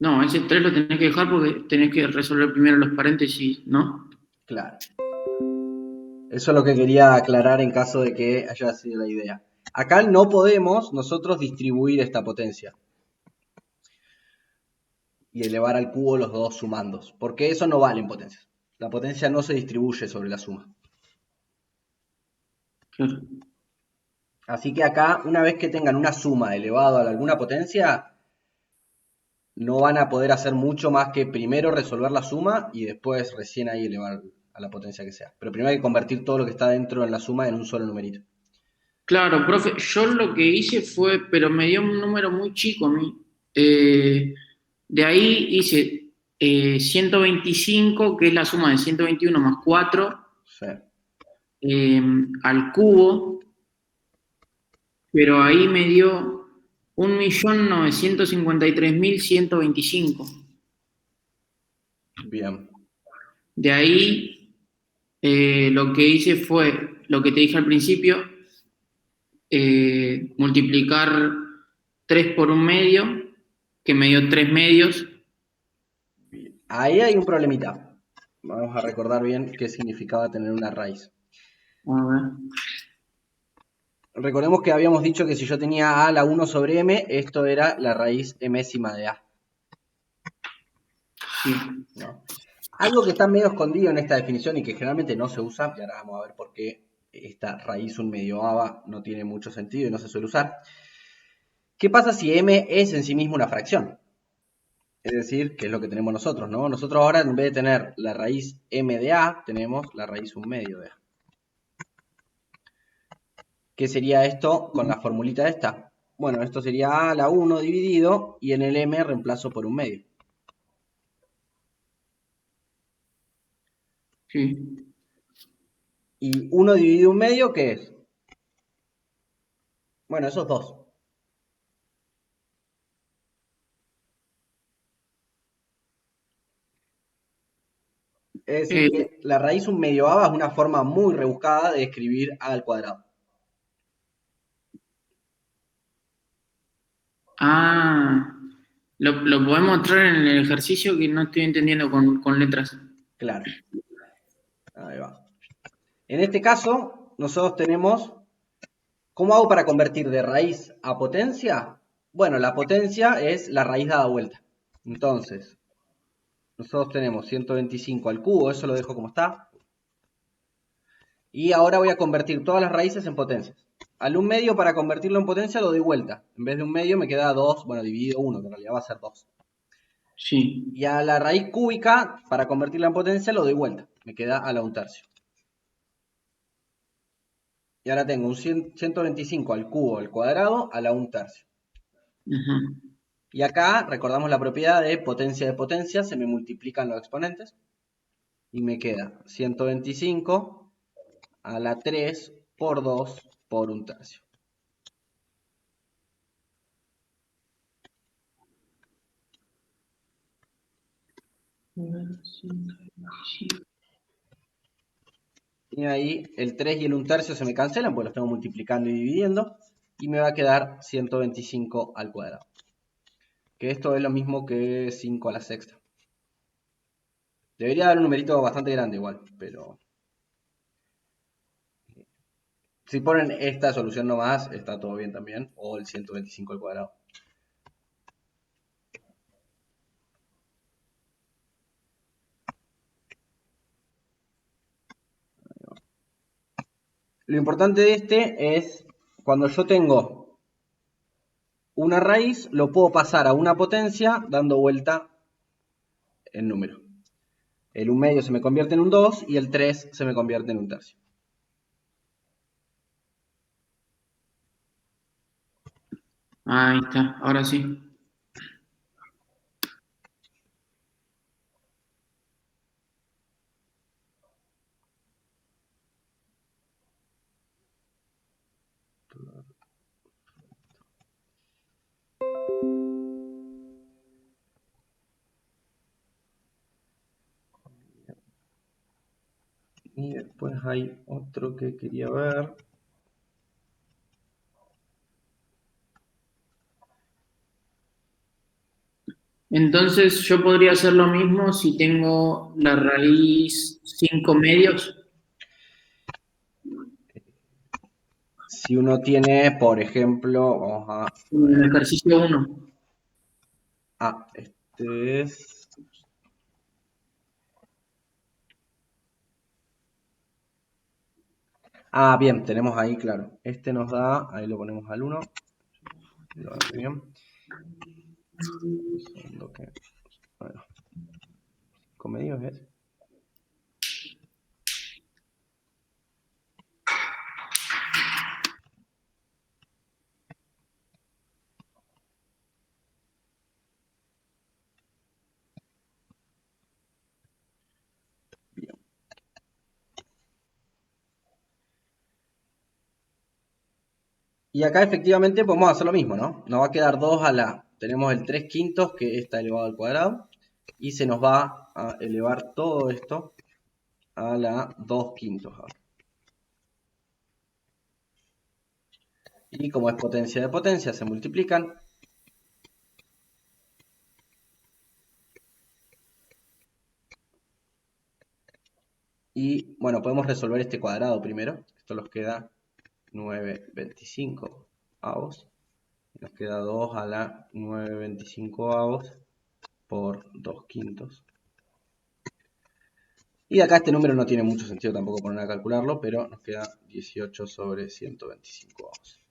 No, ese 3 lo tenés que dejar porque tenés que resolver primero los paréntesis, ¿no? Claro. Eso es lo que quería aclarar en caso de que haya sido la idea. Acá no podemos nosotros distribuir esta potencia y elevar al cubo los dos sumandos, porque eso no vale en potencias. La potencia no se distribuye sobre la suma. Claro. Así que acá, una vez que tengan una suma elevada a alguna potencia, no van a poder hacer mucho más que primero resolver la suma y después recién ahí elevar a la potencia que sea. Pero primero hay que convertir todo lo que está dentro en la suma en un solo numerito. Claro, profe, yo lo que hice fue, pero me dio un número muy chico a mí. De ahí hice 125, que es la suma de 121 más 4, Sí. al cubo, pero ahí me dio 1.953.125. Bien. De ahí lo que hice fue lo que te dije al principio, multiplicar 3 por 1 medio, que me dio 3 medios. Ahí hay un problemita. Vamos a recordar bien qué significaba tener una raíz. A ver. Recordemos que habíamos dicho que si yo tenía a a la 1 sobre m, esto era la raíz mésima de a. Sí. ¿No? Algo que está medio escondido en esta definición y que generalmente no se usa, y ahora vamos a ver por qué esta raíz 1/2 no tiene mucho sentido y no se suele usar. ¿Qué pasa si m es en sí mismo una fracción? Es decir, que es lo que tenemos nosotros, ¿no? Nosotros ahora, en vez de tener la raíz m de a, tenemos la raíz 1/2 de a. ¿Qué sería esto con la formulita esta? Bueno, esto sería a a la 1 dividido, y en el m reemplazo por 1/2. Sí. ¿Y 1 dividido 1/2 qué es? Bueno, eso es 2. Es decir, Eh, que la raíz 1/2 es una forma muy rebuscada de escribir a al cuadrado. ah, lo podemos mostrar en el ejercicio que no estoy entendiendo con letras. Claro. Ahí va. En este caso, nosotros tenemos... ¿Cómo hago para convertir de raíz a potencia? Bueno, la potencia es la raíz dada vuelta. Entonces, nosotros tenemos 125 al cubo, eso lo dejo como está. Y ahora voy a convertir todas las raíces en potencias. Al 1/2 para convertirlo en potencia lo doy vuelta. En vez de 1/2 me queda 2, bueno, dividido 1, que en realidad va a ser 2. Sí. Y a la raíz cúbica, para convertirla en potencia, lo doy vuelta. Me queda a la 1/3. Y ahora tengo un 125 al cubo al cuadrado a la 1/3. Ujú. Y acá recordamos la propiedad de potencia, se me multiplican los exponentes. Y me queda 125 a la 3 por 2 por 1/3. Y ahí el 3 y el 1/3 se me cancelan, porque los tengo multiplicando y dividiendo. Y me va a quedar 125 al cuadrado. Que esto es lo mismo que 5 a la sexta. Debería dar un numerito bastante grande igual, pero... Si ponen esta solución nomás, está todo bien también. O el 125 al cuadrado. Lo importante de este es, cuando yo tengo una raíz, lo puedo pasar a una potencia dando vuelta en número. El 1/2 se me convierte en un 2 y el 3 se me convierte en 1/3. Ahí está, ahora sí. Y después hay otro que quería ver. Entonces yo podría hacer lo mismo si tengo la raíz 5 medios. Si uno tiene, por ejemplo, vamos a... En el ejercicio 1. Este es... Bien, tenemos ahí, claro. Este nos da, ahí lo ponemos al 1. Lo hago bien. Un segundo que... Bueno, 5 medios es... Bien. Y acá efectivamente podemos hacer lo mismo, ¿no? Nos va a quedar 2 a la... Tenemos el 3 quintos, que está elevado al cuadrado. Y se nos va a elevar todo esto a la 2 quintos. Y como es potencia de potencia, se multiplican. Y bueno, podemos resolver este cuadrado primero. Esto nos queda 9/25 avos. Nos queda 2 a la 9/25 avos por 2 quintos. Y acá este número no tiene mucho sentido tampoco poner a calcularlo, pero nos queda 18 sobre 125 avos.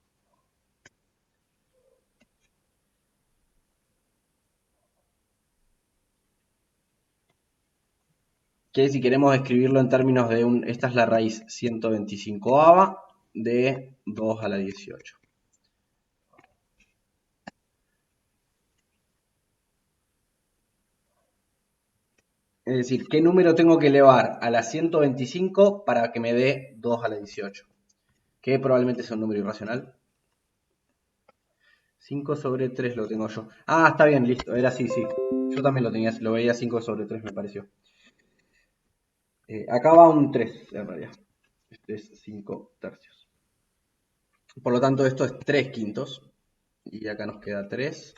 Que si queremos escribirlo en términos de esta es la raíz 125ava de 2 a la 18. Es decir, ¿qué número tengo que elevar a la 125 para que me dé 2 a la 18? Que probablemente sea un número irracional. 5 sobre 3 lo tengo yo. Ah, está bien, listo. Era así, sí. Yo también lo veía 5 sobre 3, me pareció. Acá va un 3, en realidad. Este es 5 tercios. Por lo tanto, esto es 3 quintos. Y acá nos queda 3.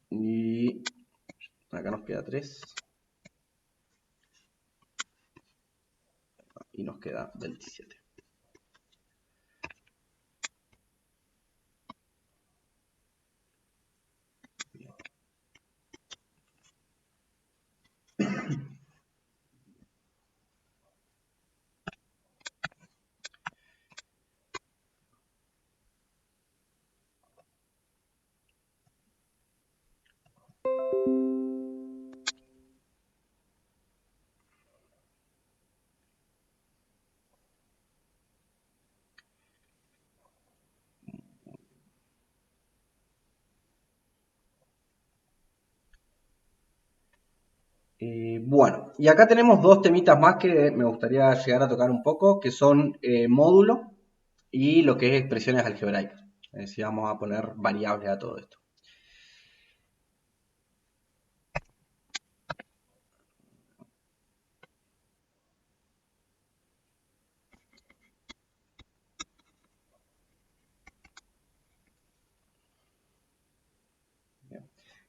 Y acá nos queda 3. Y nos queda 27. Bueno, y acá tenemos dos temitas más que me gustaría llegar a tocar un poco, que son módulo y lo que es expresiones algebraicas. Es decir, vamos a poner variables a todo esto.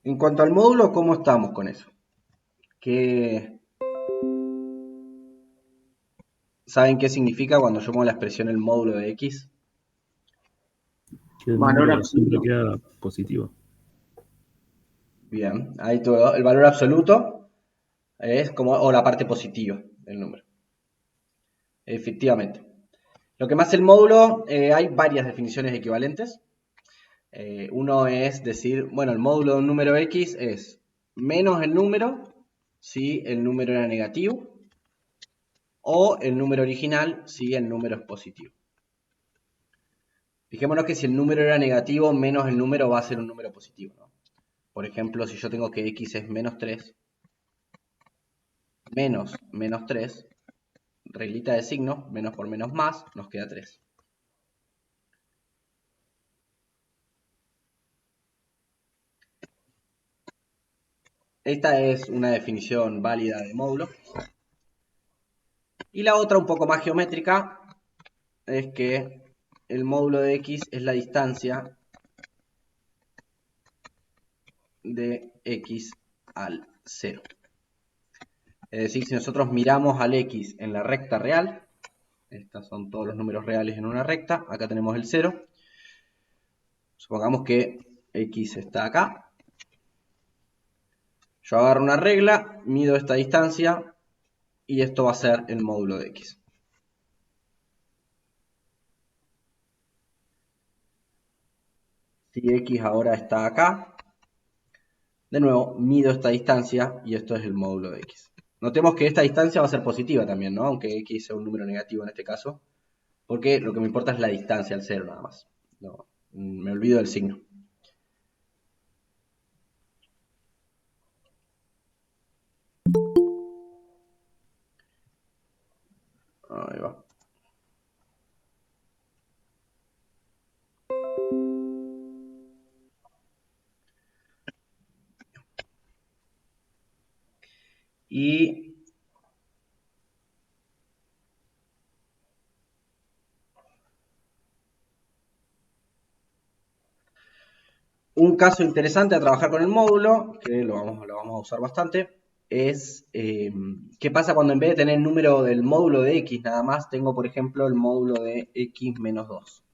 En cuanto al módulo, ¿cómo estamos con eso? ¿Saben qué significa cuando yo pongo la expresión el módulo de x? Que el Valor número siempre absoluto. queda positivo. Bien, ahí todo. El valor absoluto es como, o la parte positiva del número. Efectivamente. Lo que más el módulo, hay varias definiciones equivalentes. Uno es decir, bueno, el módulo de un número x es menos el número si el número era negativo o el número original si el número es positivo. Fijémonos que si el número era negativo, menos el número va a ser un número positivo, ¿no? Por ejemplo, si yo tengo que x es menos 3, menos 3, reglita de signo, menos por menos más, nos queda 3. Esta es una definición válida de módulo. Y la otra, un poco más geométrica, es que el módulo de x es la distancia de x al 0. Es decir, si nosotros miramos al x en la recta real, estos son todos los números reales en una recta, acá tenemos el 0. Supongamos que x está acá. Yo agarro una regla, mido esta distancia y esto va a ser el módulo de x. Si x ahora está acá, de nuevo mido esta distancia y esto es el módulo de x. Notemos que esta distancia va a ser positiva también, ¿no? Aunque x sea un número negativo en este caso, porque lo que me importa es la distancia al 0 nada más. No, me olvido del signo. Ahí va. Y un caso interesante a trabajar con el módulo, que lo vamos a usar bastante, es qué pasa cuando en vez de tener el número del módulo de x nada más, tengo por ejemplo el módulo de x menos 2.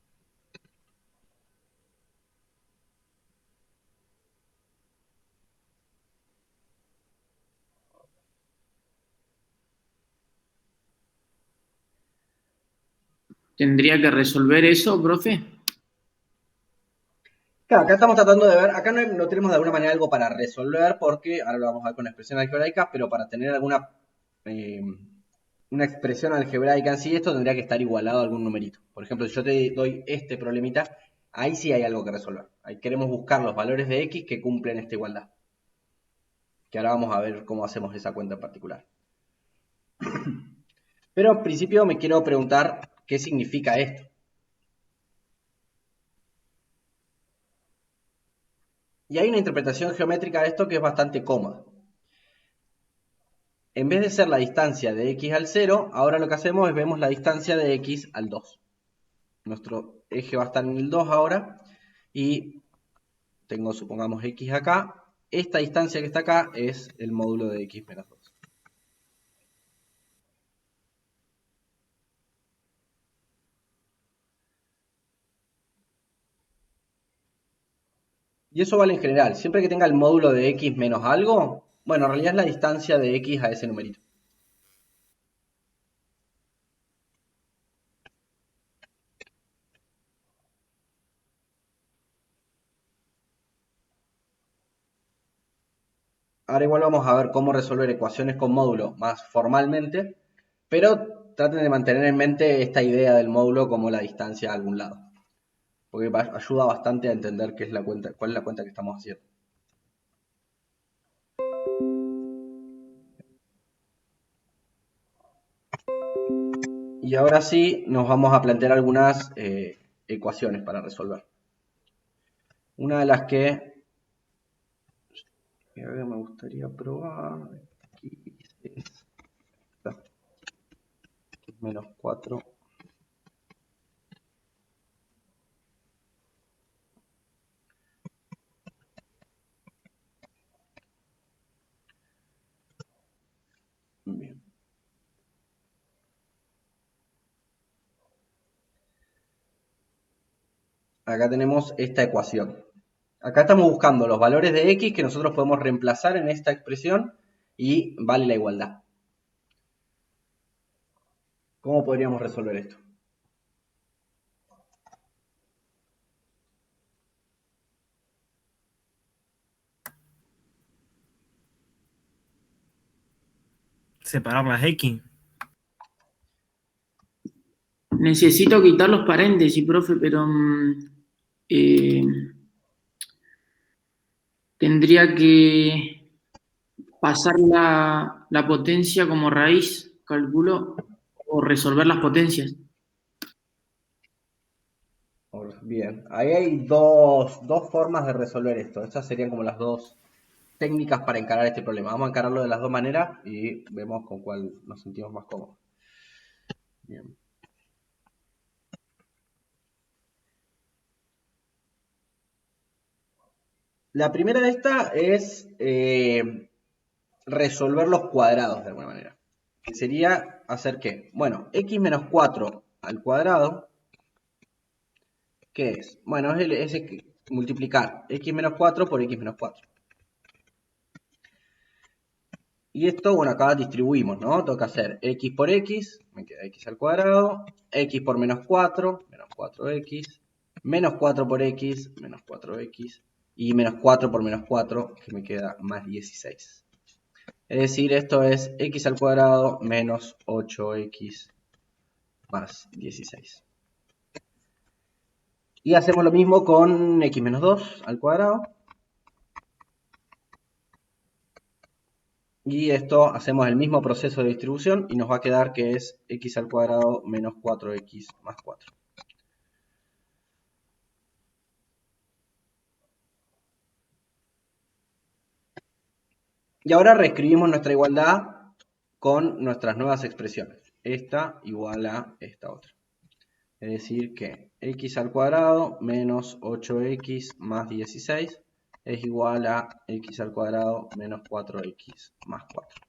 tendría que resolver eso, profe. Claro, acá estamos tratando de ver, acá no tenemos de alguna manera algo para resolver porque, ahora lo vamos a ver con expresiones algebraicas, pero para tener alguna una expresión algebraica en sí, esto tendría que estar igualado a algún numerito. Por ejemplo, si yo te doy este problemita, ahí sí hay algo que resolver. Ahí queremos buscar los valores de x que cumplen esta igualdad. Que ahora vamos a ver cómo hacemos esa cuenta en particular. Pero en principio me quiero preguntar qué significa esto. Y hay una interpretación geométrica de esto que es bastante cómoda. En vez de ser la distancia de x al 0, ahora lo que hacemos es vemos la distancia de x al 2. Nuestro eje va a estar en el 2 ahora y tengo, supongamos, x acá. Esta distancia que está acá es el módulo de x menos 2. Y eso vale en general. Siempre que tenga el módulo de x menos algo, bueno, en realidad es la distancia de x a ese numerito. Ahora igual vamos a ver cómo resolver ecuaciones con módulo más formalmente, pero traten de mantener en mente esta idea del módulo como la distancia a algún lado, porque ayuda bastante a entender qué es la cuenta, cuál es la cuenta que estamos haciendo. Y ahora sí nos vamos a plantear algunas ecuaciones para resolver. Una de las que me gustaría probar aquí es esta, menos 4. Bien. Acá tenemos esta ecuación. Acá estamos buscando los valores de x que nosotros podemos reemplazar en esta expresión y vale la igualdad. ¿Cómo podríamos resolver esto? Separar las X. Necesito quitar los paréntesis, profe, pero tendría que pasar la potencia como raíz, calculo, o resolver las potencias. Bien, ahí hay dos formas de resolver esto. Estas serían como las dos técnicas para encarar este problema. Vamos a encararlo de las dos maneras y vemos con cuál nos sentimos más cómodos. Bien. La primera de estas es resolver los cuadrados de alguna manera. Que sería hacer ¿qué? Bueno, x menos 4 al cuadrado. ¿Qué es? Bueno, es multiplicar x menos 4 por x menos 4. Y esto, bueno, acá distribuimos, ¿no? Tengo que hacer x por x, me queda x al cuadrado, x por menos 4, menos 4x, menos 4 por x, menos 4x, y menos 4 por menos 4, que me queda más 16. Es decir, esto es x al cuadrado menos 8x más 16. Y hacemos lo mismo con x menos 2 al cuadrado. Y esto hacemos el mismo proceso de distribución y nos va a quedar que es x al cuadrado menos 4x más 4. Y ahora reescribimos nuestra igualdad con nuestras nuevas expresiones. Esta igual a esta otra. Es decir que x al cuadrado menos 8x más 16 es igual a x al cuadrado menos 4x más 4.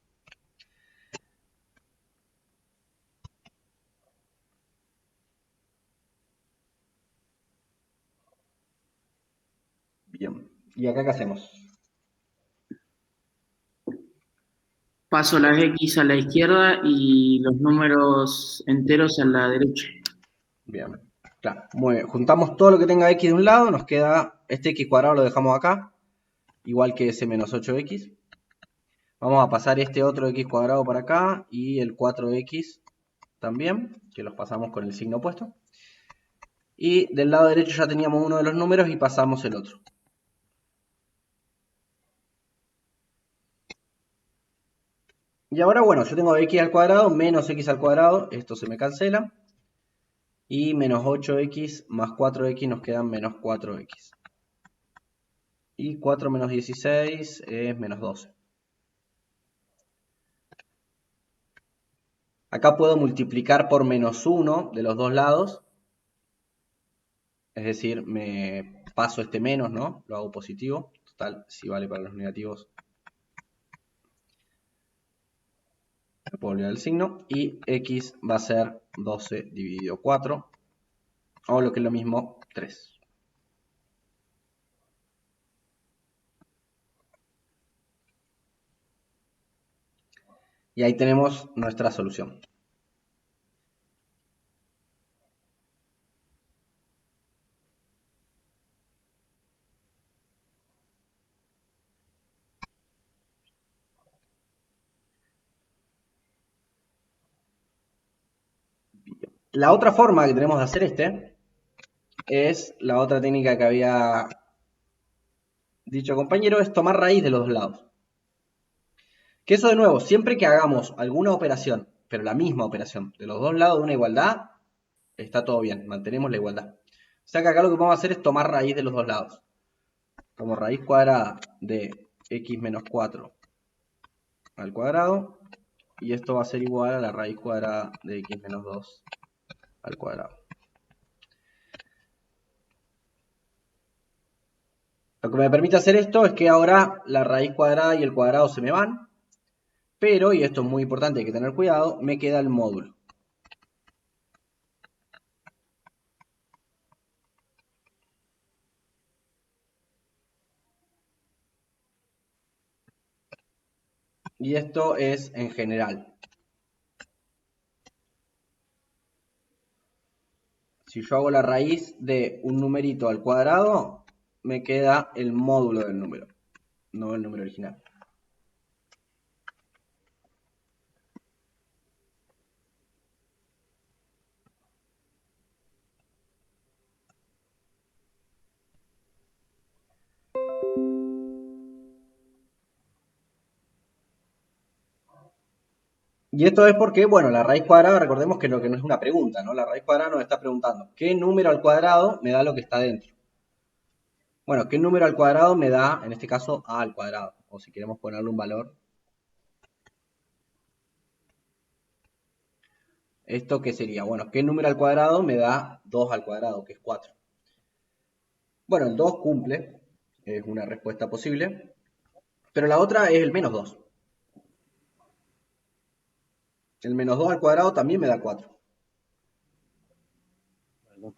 Bien, ¿y acá qué hacemos? Paso las X a la izquierda y los números enteros a la derecha. Bien, claro. Muy bien. Juntamos todo lo que tenga x de un lado, nos queda este x cuadrado, lo dejamos acá, igual que ese menos 8x. Vamos a pasar este otro x cuadrado para acá y el 4x también, que los pasamos con el signo opuesto. Y del lado derecho ya teníamos uno de los números y pasamos el otro. Y ahora, bueno, yo tengo x al cuadrado menos x al cuadrado, esto se me cancela. Y menos 8x más 4x nos quedan menos 4x. Y 4 menos 16 es menos 12. Acá puedo multiplicar por menos 1 de los dos lados. Es decir, me paso este menos, ¿no? Lo hago positivo. Total, si vale para los negativos, me puedo olvidar el signo. Y x va a ser 12 dividido 4. O lo que es lo mismo, 3. Y ahí tenemos nuestra solución. La otra forma que tenemos de hacer es la otra técnica que había dicho compañero, es tomar raíz de los dos lados. Que eso de nuevo, siempre que hagamos alguna operación, pero la misma operación, de los dos lados de una igualdad, está todo bien, mantenemos la igualdad. O sea que acá lo que vamos a hacer es tomar raíz de los dos lados. Como raíz cuadrada de x menos 4 al cuadrado, y esto va a ser igual a la raíz cuadrada de x menos 2 al cuadrado. Lo que me permite hacer esto es que ahora la raíz cuadrada y el cuadrado se me van, pero, y esto es muy importante, hay que tener cuidado, me queda el módulo. Y esto es en general. Si yo hago la raíz de un numerito al cuadrado, me queda el módulo del número, no el número original. Y esto es porque, bueno, la raíz cuadrada, recordemos que lo que no es una pregunta, ¿no? La raíz cuadrada nos está preguntando, ¿qué número al cuadrado me da lo que está dentro? Bueno, ¿qué número al cuadrado me da, en este caso, a al cuadrado? O si queremos ponerle un valor. ¿Esto qué sería? Bueno, ¿qué número al cuadrado me da 2 al cuadrado, que es 4? Bueno, el 2 cumple, es una respuesta posible, pero la otra es el menos 2. El menos 2 al cuadrado también me da 4.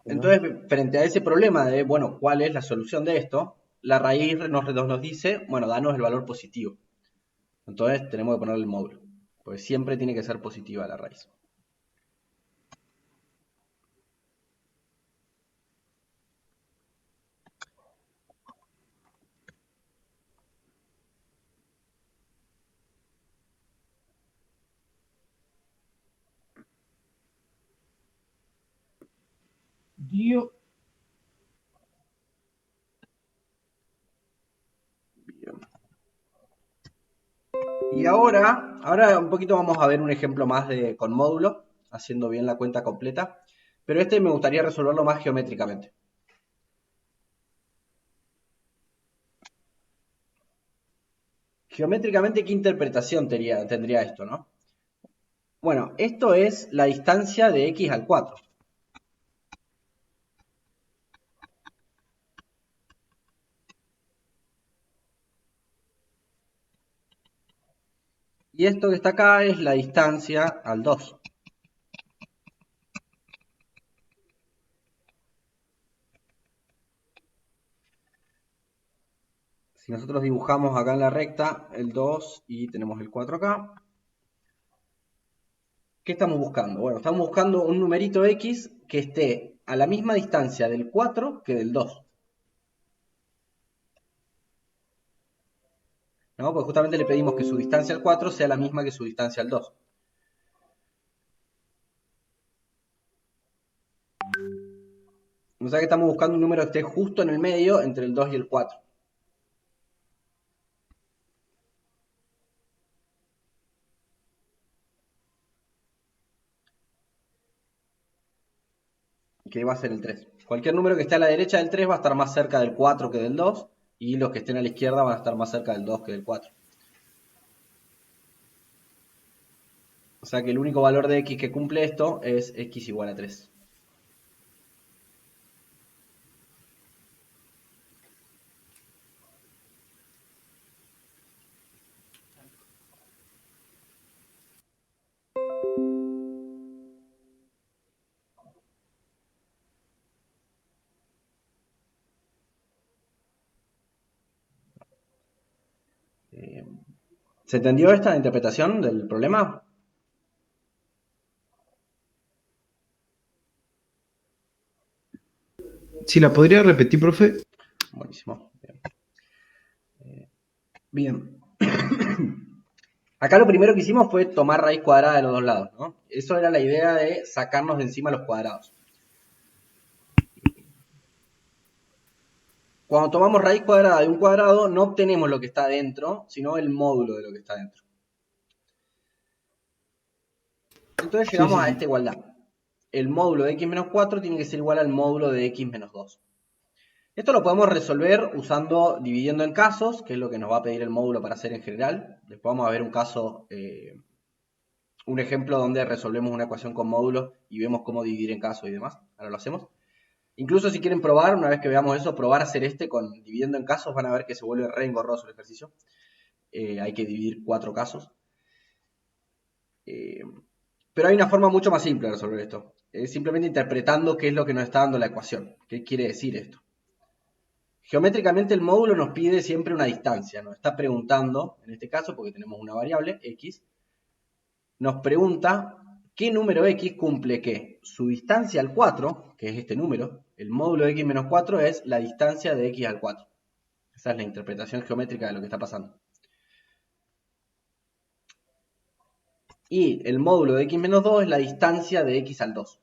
Entonces, frente a ese problema de, bueno, ¿cuál es la solución de esto? La raíz nos dice, bueno, danos el valor positivo. Entonces, tenemos que ponerle el módulo, porque siempre tiene que ser positiva la raíz. Dio. Bien. Y ahora un poquito vamos a ver un ejemplo más con módulo, haciendo bien la cuenta completa, pero este me gustaría resolverlo más geométricamente. Geométricamente, ¿qué interpretación tendría esto, no? Bueno, esto es la distancia de x al 4. Y esto que está acá es la distancia al 2. Si nosotros dibujamos acá en la recta el 2 y tenemos el 4 acá, ¿Qué estamos buscando? Bueno, estamos buscando un numerito x que esté a la misma distancia del 4 que del 2. ¿No? Porque justamente le pedimos que su distancia al 4 sea la misma que su distancia al 2. O sea que estamos buscando un número que esté justo en el medio entre el 2 y el 4. Que va a ser el 3. Cualquier número que esté a la derecha del 3 va a estar más cerca del 4 que del 2, y los que estén a la izquierda van a estar más cerca del 2 que del 4. O sea que el único valor de x que cumple esto es x igual a 3. ¿Se entendió esta interpretación del problema? Si la podría repetir, profe. Buenísimo. Bien. Acá lo primero que hicimos fue tomar raíz cuadrada de los dos lados, ¿no? Eso era la idea de sacarnos de encima los cuadrados. Cuando tomamos raíz cuadrada de un cuadrado, no obtenemos lo que está dentro, sino el módulo de lo que está dentro. Entonces llegamos a esta igualdad. El módulo de x menos 4 tiene que ser igual al módulo de x menos 2. Esto lo podemos resolver dividiendo en casos, que es lo que nos va a pedir el módulo para hacer en general. Después vamos a ver un caso, un ejemplo donde resolvemos una ecuación con módulos y vemos cómo dividir en casos y demás. Ahora lo hacemos. Incluso si quieren probar, una vez que veamos eso, probar a hacer dividiendo en casos, van a ver que se vuelve re engorroso el ejercicio. Hay que dividir 4 casos. Pero hay una forma mucho más simple de resolver esto. Es simplemente interpretando qué es lo que nos está dando la ecuación. ¿Qué quiere decir esto? Geométricamente el módulo nos pide siempre una distancia. Nos está preguntando, en este caso, porque tenemos una variable, x, nos pregunta qué número x cumple qué. Su distancia al 4, que es este número, el módulo de x menos 4 es la distancia de x al 4. Esa es la interpretación geométrica de lo que está pasando. Y el módulo de x menos 2 es la distancia de x al 2.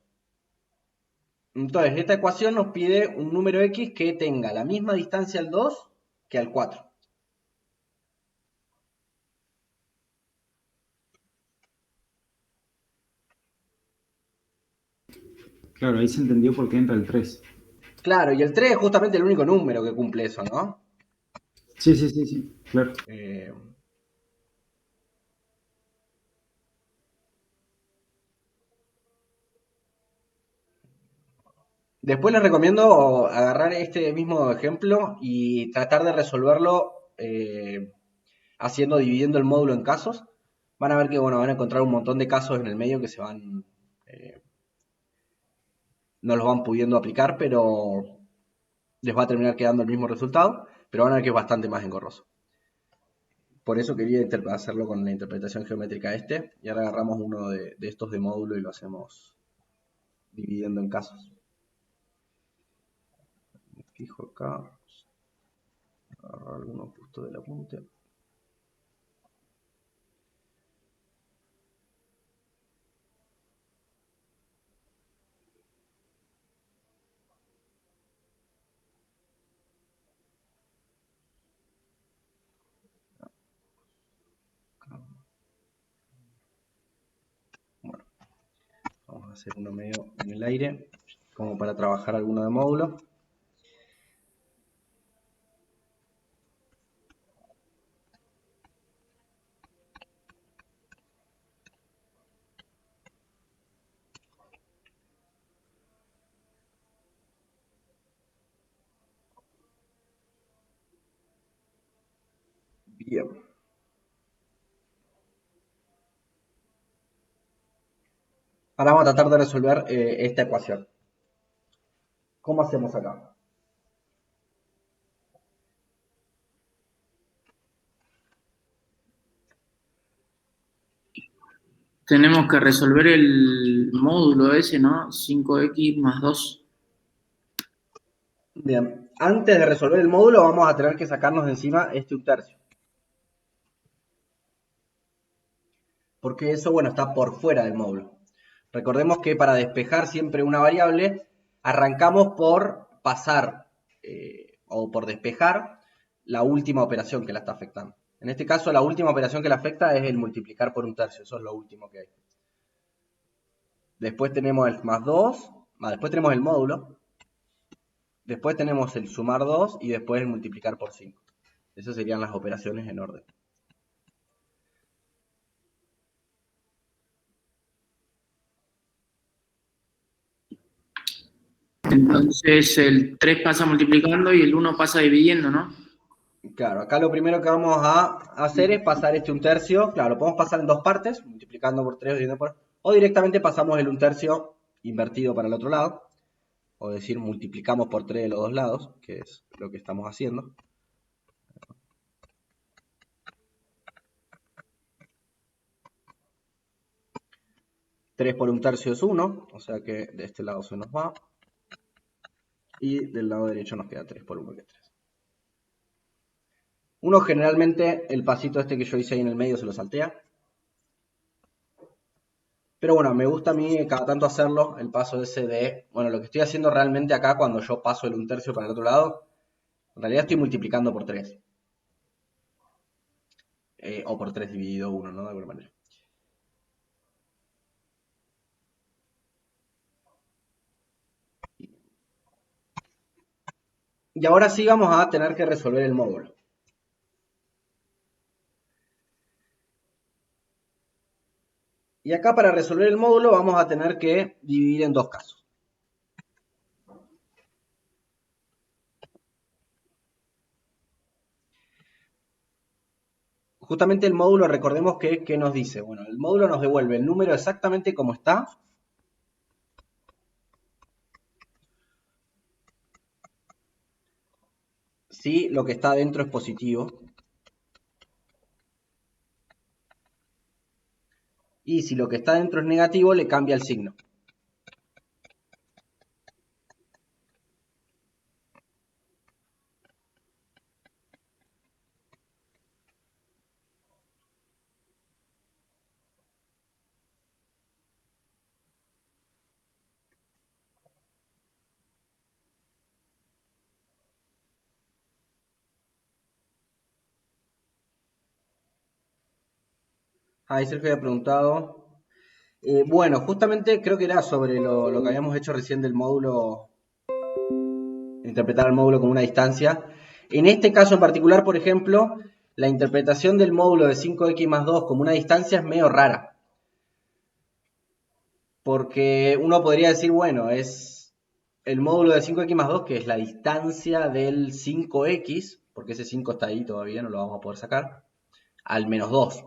Entonces, esta ecuación nos pide un número x que tenga la misma distancia al 2 que al 4. Claro, ahí se entendió por qué entra el 3. Claro, y el 3 es justamente el único número que cumple eso, ¿no? Sí, claro. Después les recomiendo agarrar este mismo ejemplo y tratar de resolverlo dividiendo el módulo en casos. Van a ver que van a encontrar un montón de casos en el medio que no los van pudiendo aplicar, pero les va a terminar quedando el mismo resultado, pero van a ver que es bastante más engorroso. Por eso quería hacerlo con la interpretación geométrica y ahora agarramos uno de estos de módulo y lo hacemos dividiendo en casos. Me fijo acá, agarrar alguno justo del apunte. Bueno, vamos a hacer uno medio en el aire, como para trabajar alguno de módulo. Bien. Ahora vamos a tratar de resolver esta ecuación. ¿Cómo hacemos acá? Tenemos que resolver el módulo ese, ¿no? 5x más 2. Bien, antes de resolver el módulo vamos a tener que sacarnos de encima este 1/3. Porque eso, bueno, está por fuera del módulo. Recordemos que para despejar siempre una variable, arrancamos por pasar o por despejar la última operación que la está afectando. En este caso, la última operación que la afecta es el multiplicar por 1/3. Eso es lo último que hay. Después tenemos el más 2, después tenemos el módulo, después tenemos el sumar 2 y después el multiplicar por 5. Esas serían las operaciones en orden. Entonces el 3 pasa multiplicando y el 1 pasa dividiendo, ¿no? Claro, acá lo primero que vamos a hacer es pasar este 1/3. Claro, lo podemos pasar en dos partes, multiplicando por 3 dividiendo por... O directamente pasamos el 1/3 invertido para el otro lado. O decir, multiplicamos por 3 de los dos lados, que es lo que estamos haciendo. Tres por 1/3 es 1, o sea que de este lado se nos va. Y del lado derecho nos queda 3 por 1, que es 3. Uno generalmente el pasito este que yo hice ahí en el medio se lo saltea. Pero bueno, me gusta a mí cada tanto hacerlo, el paso ese de... Bueno, lo que estoy haciendo realmente acá cuando yo paso el 1/3 para el otro lado, en realidad estoy multiplicando por 3. O por 3 dividido 1, ¿no? De alguna manera. Y ahora sí vamos a tener que resolver el módulo. Y acá para resolver el módulo vamos a tener que dividir en dos casos. Justamente el módulo, recordemos que ¿qué nos dice? Bueno, el módulo nos devuelve el número exactamente como está. Si lo que está adentro es positivo. Y si lo que está adentro es negativo, le cambia el signo. Ahí Sergio había preguntado. Bueno, justamente creo que era sobre lo que habíamos hecho recién del módulo, interpretar el módulo como una distancia. En este caso en particular, por ejemplo, la interpretación del módulo de 5x más 2 como una distancia es medio rara. Porque uno podría decir, bueno, es el módulo de 5x más 2, que es la distancia del 5x, porque ese 5 está ahí todavía, no lo vamos a poder sacar, al menos 2.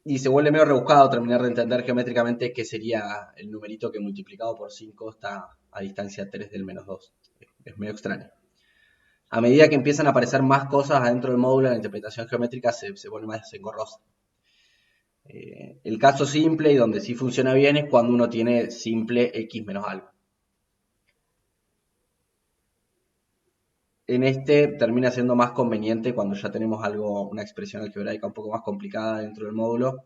Y se vuelve medio rebuscado terminar de entender geométricamente qué sería el numerito que multiplicado por 5 está a distancia 3 del menos 2. Es medio extraño. A medida que empiezan a aparecer más cosas adentro del módulo, la interpretación geométrica se vuelve más engorrosa. El caso simple y donde sí funciona bien es cuando uno tiene simple x menos algo. En este termina siendo más conveniente cuando ya tenemos algo, una expresión algebraica un poco más complicada dentro del módulo,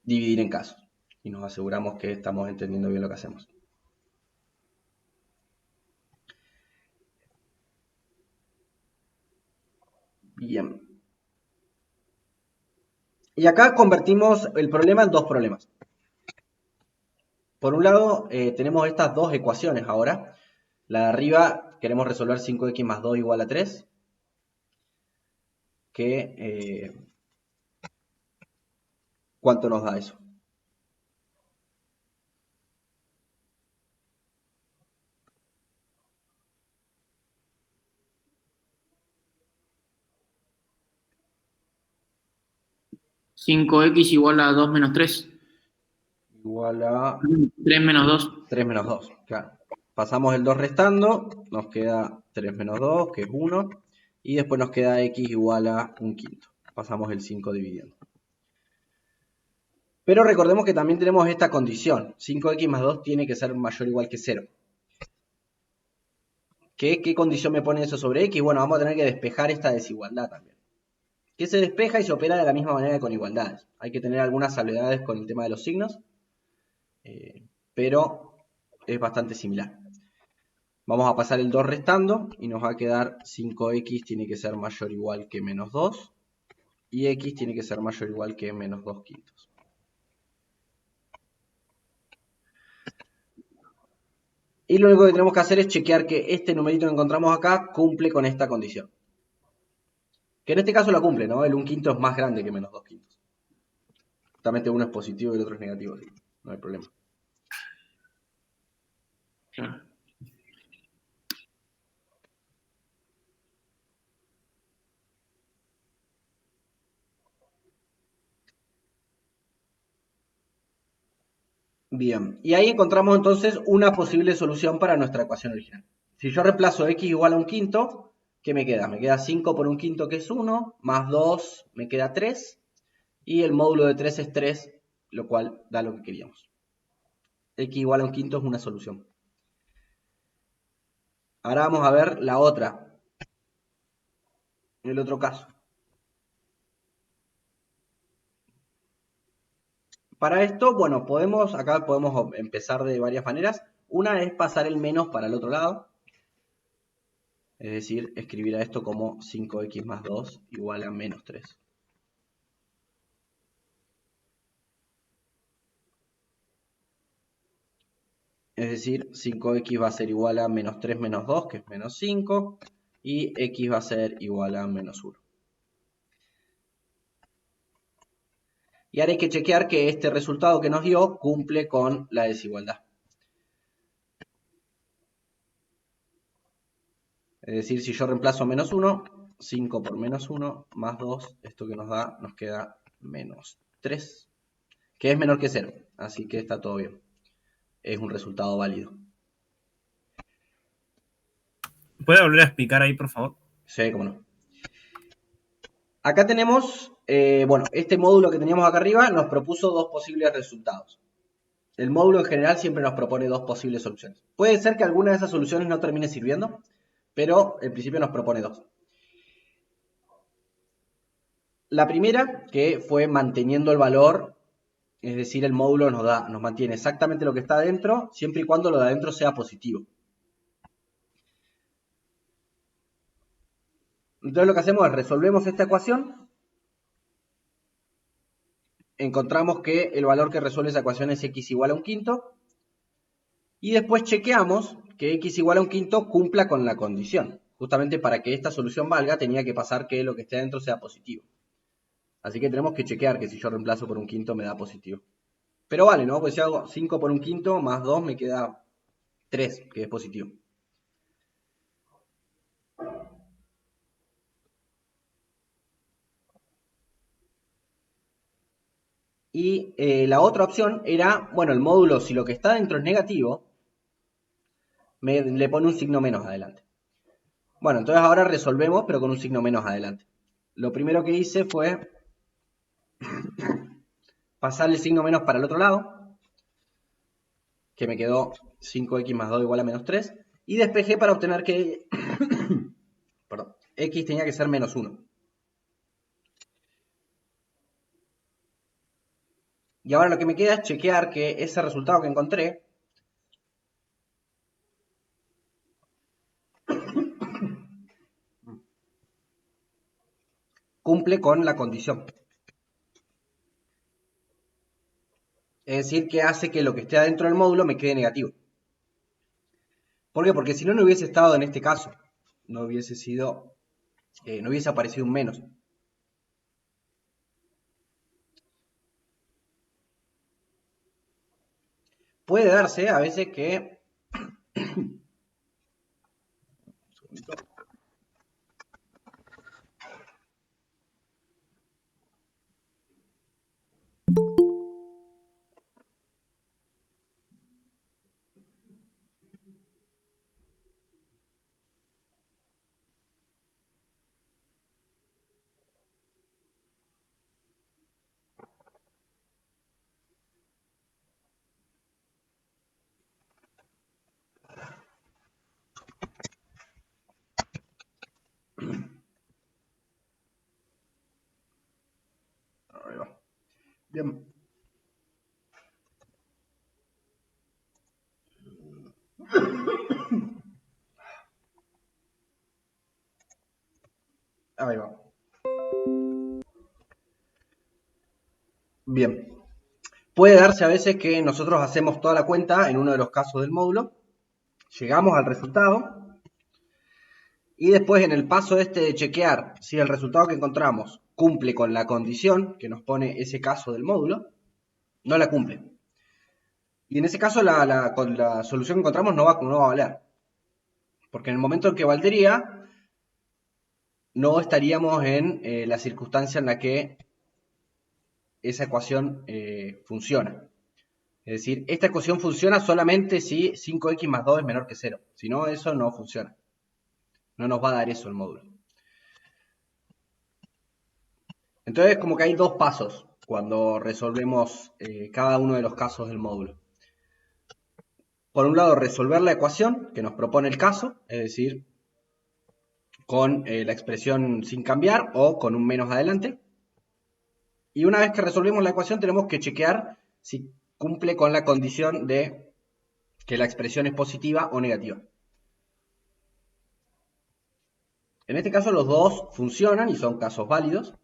dividir en casos. Y nos aseguramos que estamos entendiendo bien lo que hacemos. Bien. Y acá convertimos el problema en dos problemas. Por un lado, tenemos estas dos ecuaciones ahora. La de arriba queremos resolver 5x más 2 igual a 3. ¿Cuánto nos da eso? ¿5x igual a 2 menos 3? Igual a 3 menos 2. 3 menos 2, claro. Pasamos el 2 restando, nos queda 3 menos 2, que es 1. Y después nos queda x igual a 1/5. Pasamos el 5 dividiendo. Pero recordemos que también tenemos esta condición. 5x más 2 tiene que ser mayor o igual que 0. ¿Qué condición me pone eso sobre x? Bueno, vamos a tener que despejar esta desigualdad también. Que se despeja y se opera de la misma manera que con igualdades. Hay que tener algunas salvedades con el tema de los signos, pero es bastante similar. Vamos a pasar el 2 restando y nos va a quedar 5x tiene que ser mayor o igual que menos 2 y x tiene que ser mayor o igual que menos 2 quintos. Y lo único que tenemos que hacer es chequear que este numerito que encontramos acá cumple con esta condición. Que en este caso la cumple, ¿no? El 1 quinto es más grande que menos 2 quintos. Justamente uno es positivo y el otro es negativo, así que no hay problema. Claro. Bien, y ahí encontramos entonces una posible solución para nuestra ecuación original. Si yo reemplazo x igual a 1 quinto, ¿qué me queda? Me queda 5 por 1 quinto que es 1, más 2 me queda 3, y el módulo de 3 es 3, lo cual da lo que queríamos. X igual a 1 quinto es una solución. Ahora vamos a ver la otra, el otro caso. Para esto, bueno, acá podemos empezar de varias maneras. Una es pasar el menos para el otro lado. Es decir, escribir a esto como 5x más 2 igual a menos 3. Es decir, 5x va a ser igual a menos 3 menos 2, que es menos 5. Y x va a ser igual a menos 1. Y ahora hay que chequear que este resultado que nos dio cumple con la desigualdad. Es decir, si yo reemplazo menos 1, 5 por menos 1 más 2, esto que nos da, nos queda menos 3, que es menor que 0. Así que está todo bien. Es un resultado válido. ¿Puede volver a explicar ahí, por favor? Sí, cómo no. Acá tenemos, bueno, este módulo que teníamos acá arriba nos propuso dos posibles resultados. El módulo en general siempre nos propone dos posibles soluciones. Puede ser que alguna de esas soluciones no termine sirviendo, pero en principio nos propone dos. La primera, que fue manteniendo el valor, es decir, el módulo nos mantiene exactamente lo que está adentro, siempre y cuando lo de adentro sea positivo. Entonces lo que hacemos es resolvemos esta ecuación. Encontramos que el valor que resuelve esa ecuación es x igual a 1 quinto. Y después chequeamos que x igual a 1 quinto cumpla con la condición. Justamente para que esta solución valga tenía que pasar que lo que esté adentro sea positivo. Así que tenemos que chequear que si yo reemplazo por 1 quinto me da positivo. Pero vale, ¿no? Pues si hago 5 por 1 quinto más 2 me queda 3, que es positivo. Y la otra opción era, bueno, el módulo, si lo que está dentro es negativo, le pone un signo menos adelante. Bueno, entonces ahora resolvemos, pero con un signo menos adelante. Lo primero que hice fue pasar el signo menos para el otro lado, que me quedó 5x más 2 igual a menos 3, y despejé para obtener que perdón, x tenía que ser menos 1. Y ahora lo que me queda es chequear que ese resultado que encontré cumple con la condición. Es decir, que hace que lo que esté adentro del módulo me quede negativo. ¿Por qué? Porque si no, no hubiese estado en este caso. No hubiese sido, no hubiese aparecido un menos. Puede darse a veces que Bien. Ahí va. Bien. Puede darse a veces que nosotros hacemos toda la cuenta en uno de los casos del módulo, llegamos al resultado y después en el paso este de chequear si el resultado que encontramos cumple con la condición que nos pone ese caso del módulo, no la cumple. Y en ese caso con la solución que encontramos no va a valer. Porque en el momento en que valdría, no estaríamos en la circunstancia en la que esa ecuación funciona. Es decir, esta ecuación funciona solamente si 5x más 2 es menor que 0. Si no, eso no funciona. No nos va a dar eso el módulo. Entonces, como que hay dos pasos cuando resolvemos cada uno de los casos del módulo. Por un lado, resolver la ecuación que nos propone el caso, es decir, con la expresión sin cambiar o con un menos adelante. Y una vez que resolvemos la ecuación, tenemos que chequear si cumple con la condición de que la expresión es positiva o negativa. En este caso, los dos funcionan y son casos válidos.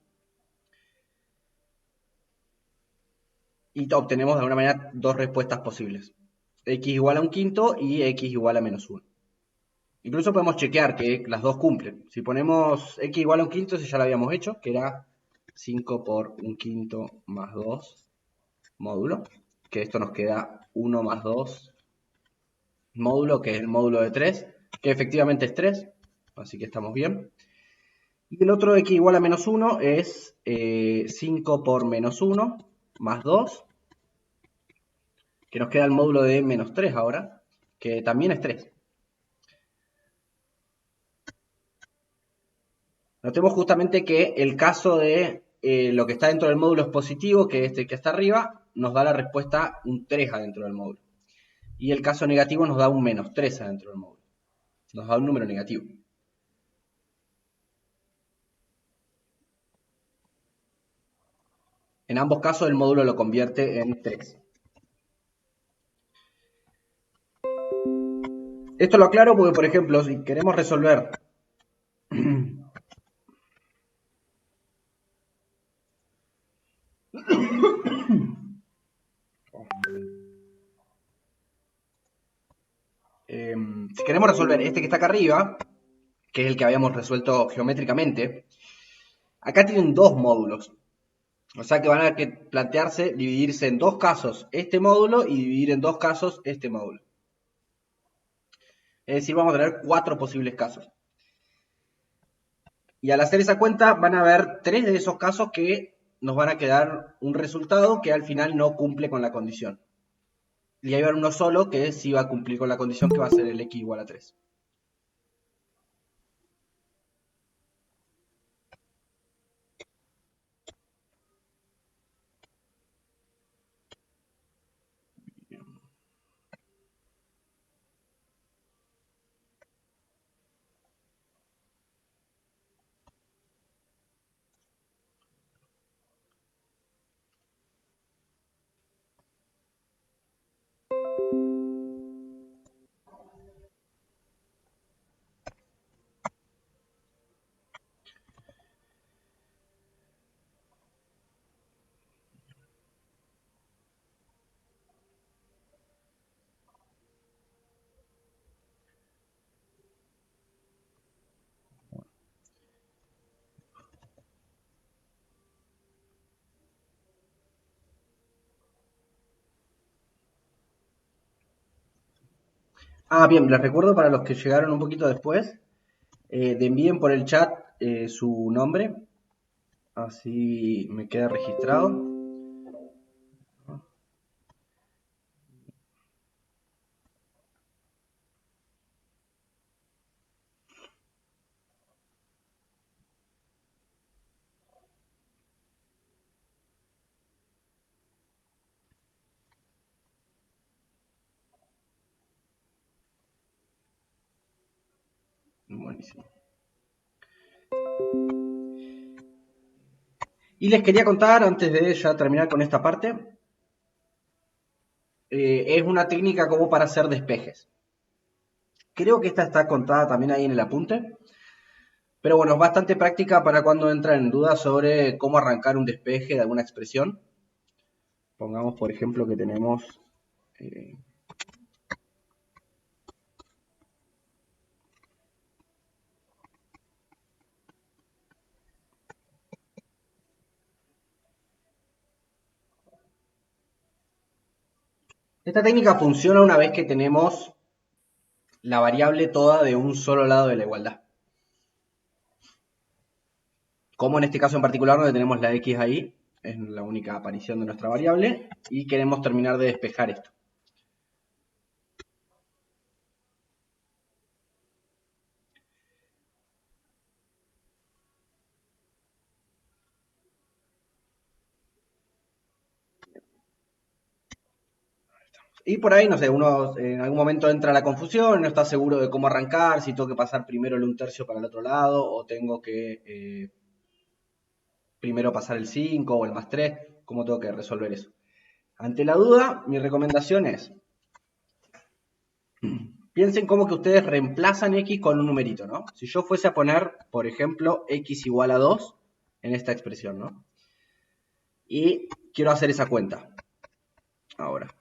Y obtenemos de alguna manera dos respuestas posibles. X igual a un quinto y X igual a menos 1. Incluso podemos chequear que las dos cumplen. Si ponemos X igual a un quinto, eso ya lo habíamos hecho, que era 5 por un quinto más 2 módulo. Que esto nos queda 1 más 2 módulo, que es el módulo de 3, que efectivamente es 3, así que estamos bien. Y el otro X igual a menos 1 es 5 por menos 1 más 2, que nos queda el módulo de menos 3 ahora, que también es 3. Notemos justamente que el caso de lo que está dentro del módulo es positivo, que este que está arriba, nos da la respuesta un 3 adentro del módulo. Y el caso negativo nos da un menos 3 adentro del módulo. Nos da un número negativo. En ambos casos el módulo lo convierte en 3. Esto lo aclaro porque, por ejemplo, si queremos resolver si queremos resolver este que está acá arriba, que es el que habíamos resuelto geométricamente, acá tienen dos módulos. O sea que van a que plantearse dividirse en dos casos este módulo y dividir en dos casos este módulo. Es decir, vamos a tener 4 posibles casos. Y al hacer esa cuenta van a haber 3 de esos casos que nos van a quedar un resultado que al final no cumple con la condición. Y hay uno solo que sí va a cumplir con la condición, que va a ser el x igual a 3. Ah, bien, les recuerdo para los que llegaron un poquito después, de envíen por el chat su nombre, así me queda registrado. Buenísimo. Y les quería contar, antes de ya terminar con esta parte, es una técnica como para hacer despejes. Creo que esta está contada también ahí en el apunte, pero bueno, es bastante práctica para cuando entran en dudas sobre cómo arrancar un despeje de alguna expresión. Pongamos, por ejemplo, que tenemos... Esta técnica funciona una vez que tenemos la variable toda de un solo lado de la igualdad. Como en este caso en particular donde tenemos la x ahí, es la única aparición de nuestra variable, y queremos terminar de despejar esto. Y por ahí, no sé, uno en algún momento entra la confusión, no está seguro de cómo arrancar, si tengo que pasar primero el 1/3 para el otro lado, o tengo que primero pasar el 5 o el +3, cómo tengo que resolver eso. Ante la duda, mi recomendación es, piensen cómo que ustedes reemplazan x con un numerito, ¿no? Si yo fuese a poner, por ejemplo, x igual a 2 en esta expresión, ¿no? Y quiero hacer esa cuenta. Ahora.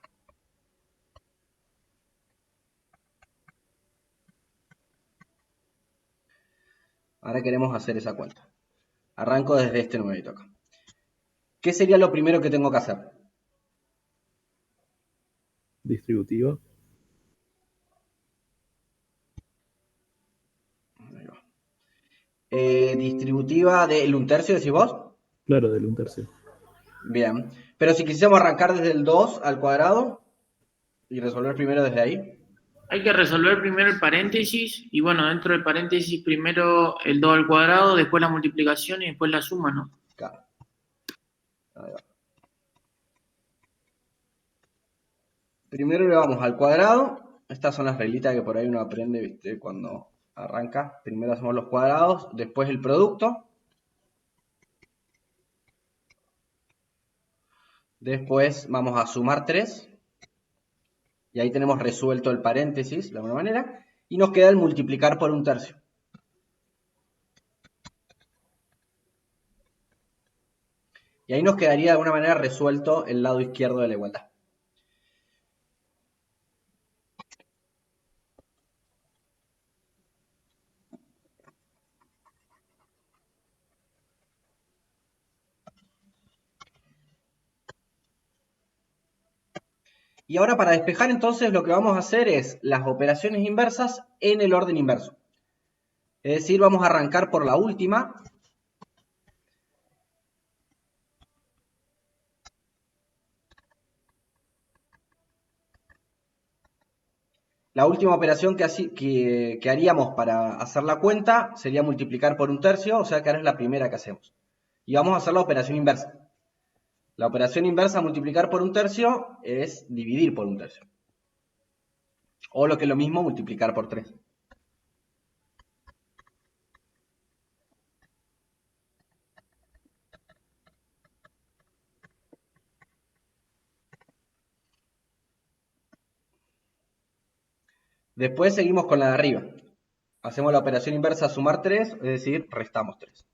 Ahora queremos hacer esa cuenta. Arranco desde este numerito acá. ¿Qué sería lo primero que tengo que hacer? Distributiva. Ahí va. Distributiva del 1/3, decís vos. Claro, del 1/3. Bien. Pero si quisiéramos arrancar desde el 2 al cuadrado y resolver primero desde ahí. Hay que resolver primero el paréntesis y bueno, dentro del paréntesis primero el 2 al cuadrado, después la multiplicación y después la suma, ¿no? Claro. Ahí va. Primero le vamos al cuadrado. Estas son las reglitas que por ahí uno aprende, ¿viste? Cuando arranca. Primero hacemos los cuadrados, después el producto. Después vamos a sumar 3. Y ahí tenemos resuelto el paréntesis de alguna manera. Y nos queda el multiplicar por 1/3. Y ahí nos quedaría de alguna manera resuelto el lado izquierdo de la igualdad. Y ahora para despejar entonces lo que vamos a hacer es las operaciones inversas en el orden inverso. Es decir, vamos a arrancar por la última. La última operación que haríamos para hacer la cuenta sería multiplicar por 1/3, o sea que ahora es la primera que hacemos. Y vamos a hacer la operación inversa. La operación inversa multiplicar por 1/3 es dividir por 1/3. O lo que es lo mismo, multiplicar por 3. Después seguimos con la de arriba. Hacemos la operación inversa sumar 3, es decir, restamos 3.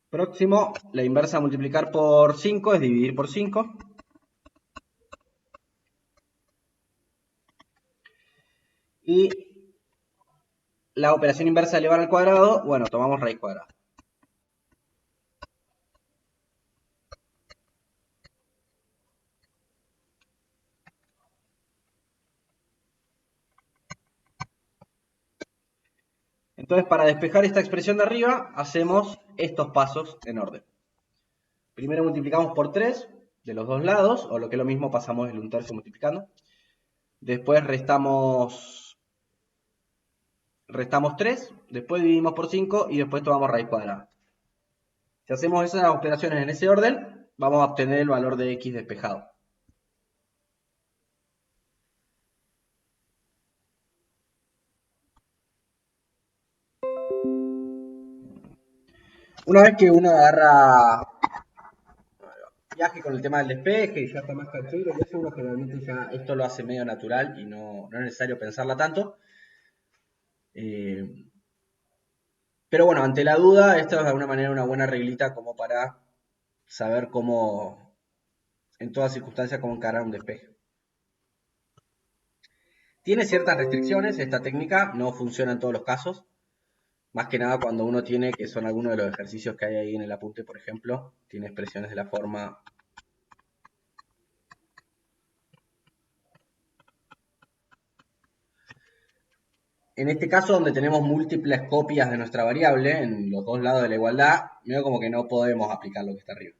Próximo, la inversa multiplicar por 5 es dividir por 5. Y la operación inversa elevar al cuadrado, bueno, tomamos raíz cuadrada. Entonces, para despejar esta expresión de arriba, hacemos estos pasos en orden. Primero multiplicamos por 3 de los dos lados, o lo que es lo mismo, pasamos el 1/3 multiplicando. Después restamos 3, después dividimos por 5 y después tomamos raíz cuadrada. Si hacemos esas operaciones en ese orden, vamos a obtener el valor de x despejado. Una vez que uno agarra viaje con el tema del despeje y ya está más canchero, y eso uno generalmente ya esto lo hace medio natural y no es necesario pensarla tanto. Pero bueno, ante la duda, esto es de alguna manera una buena reglita como para saber cómo, en todas circunstancias, cómo encarar un despeje. Tiene ciertas restricciones, esta técnica no funciona en todos los casos, más que nada cuando uno tiene, que son algunos de los ejercicios que hay ahí en el apunte, por ejemplo, tiene expresiones de la forma... En este caso, donde tenemos múltiples copias de nuestra variable en los dos lados de la igualdad, medio como que no podemos aplicar lo que está arriba.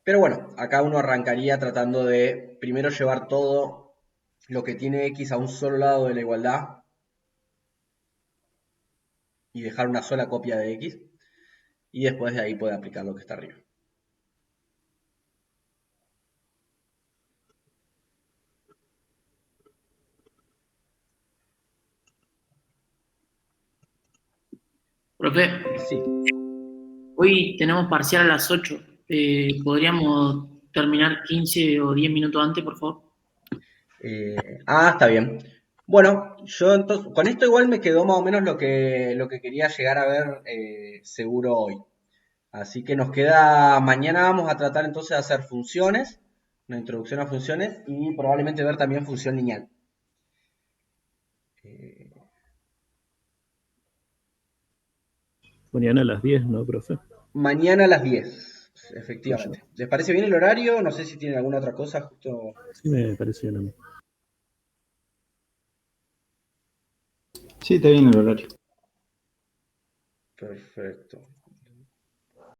Pero bueno, acá uno arrancaría tratando de primero llevar todo lo que tiene x a un solo lado de la igualdad y dejar una sola copia de x, y después de ahí puede aplicar lo que está arriba. Profe, Sí. hoy tenemos parcial a las 8. ¿Podríamos terminar 15 o 10 minutos antes, por favor? Está bien. Bueno, yo entonces, con esto igual me quedó más o menos lo que quería llegar a ver seguro hoy. Así que nos queda, mañana vamos a tratar entonces de hacer funciones, una introducción a funciones y probablemente ver también función lineal. Mañana a las 10, ¿no, profe? Mañana a las 10, efectivamente. ¿Les parece bien el horario? No sé si tienen alguna otra cosa justo. Sí, me parece bien a mí. Sí, está bien el horario. Perfecto.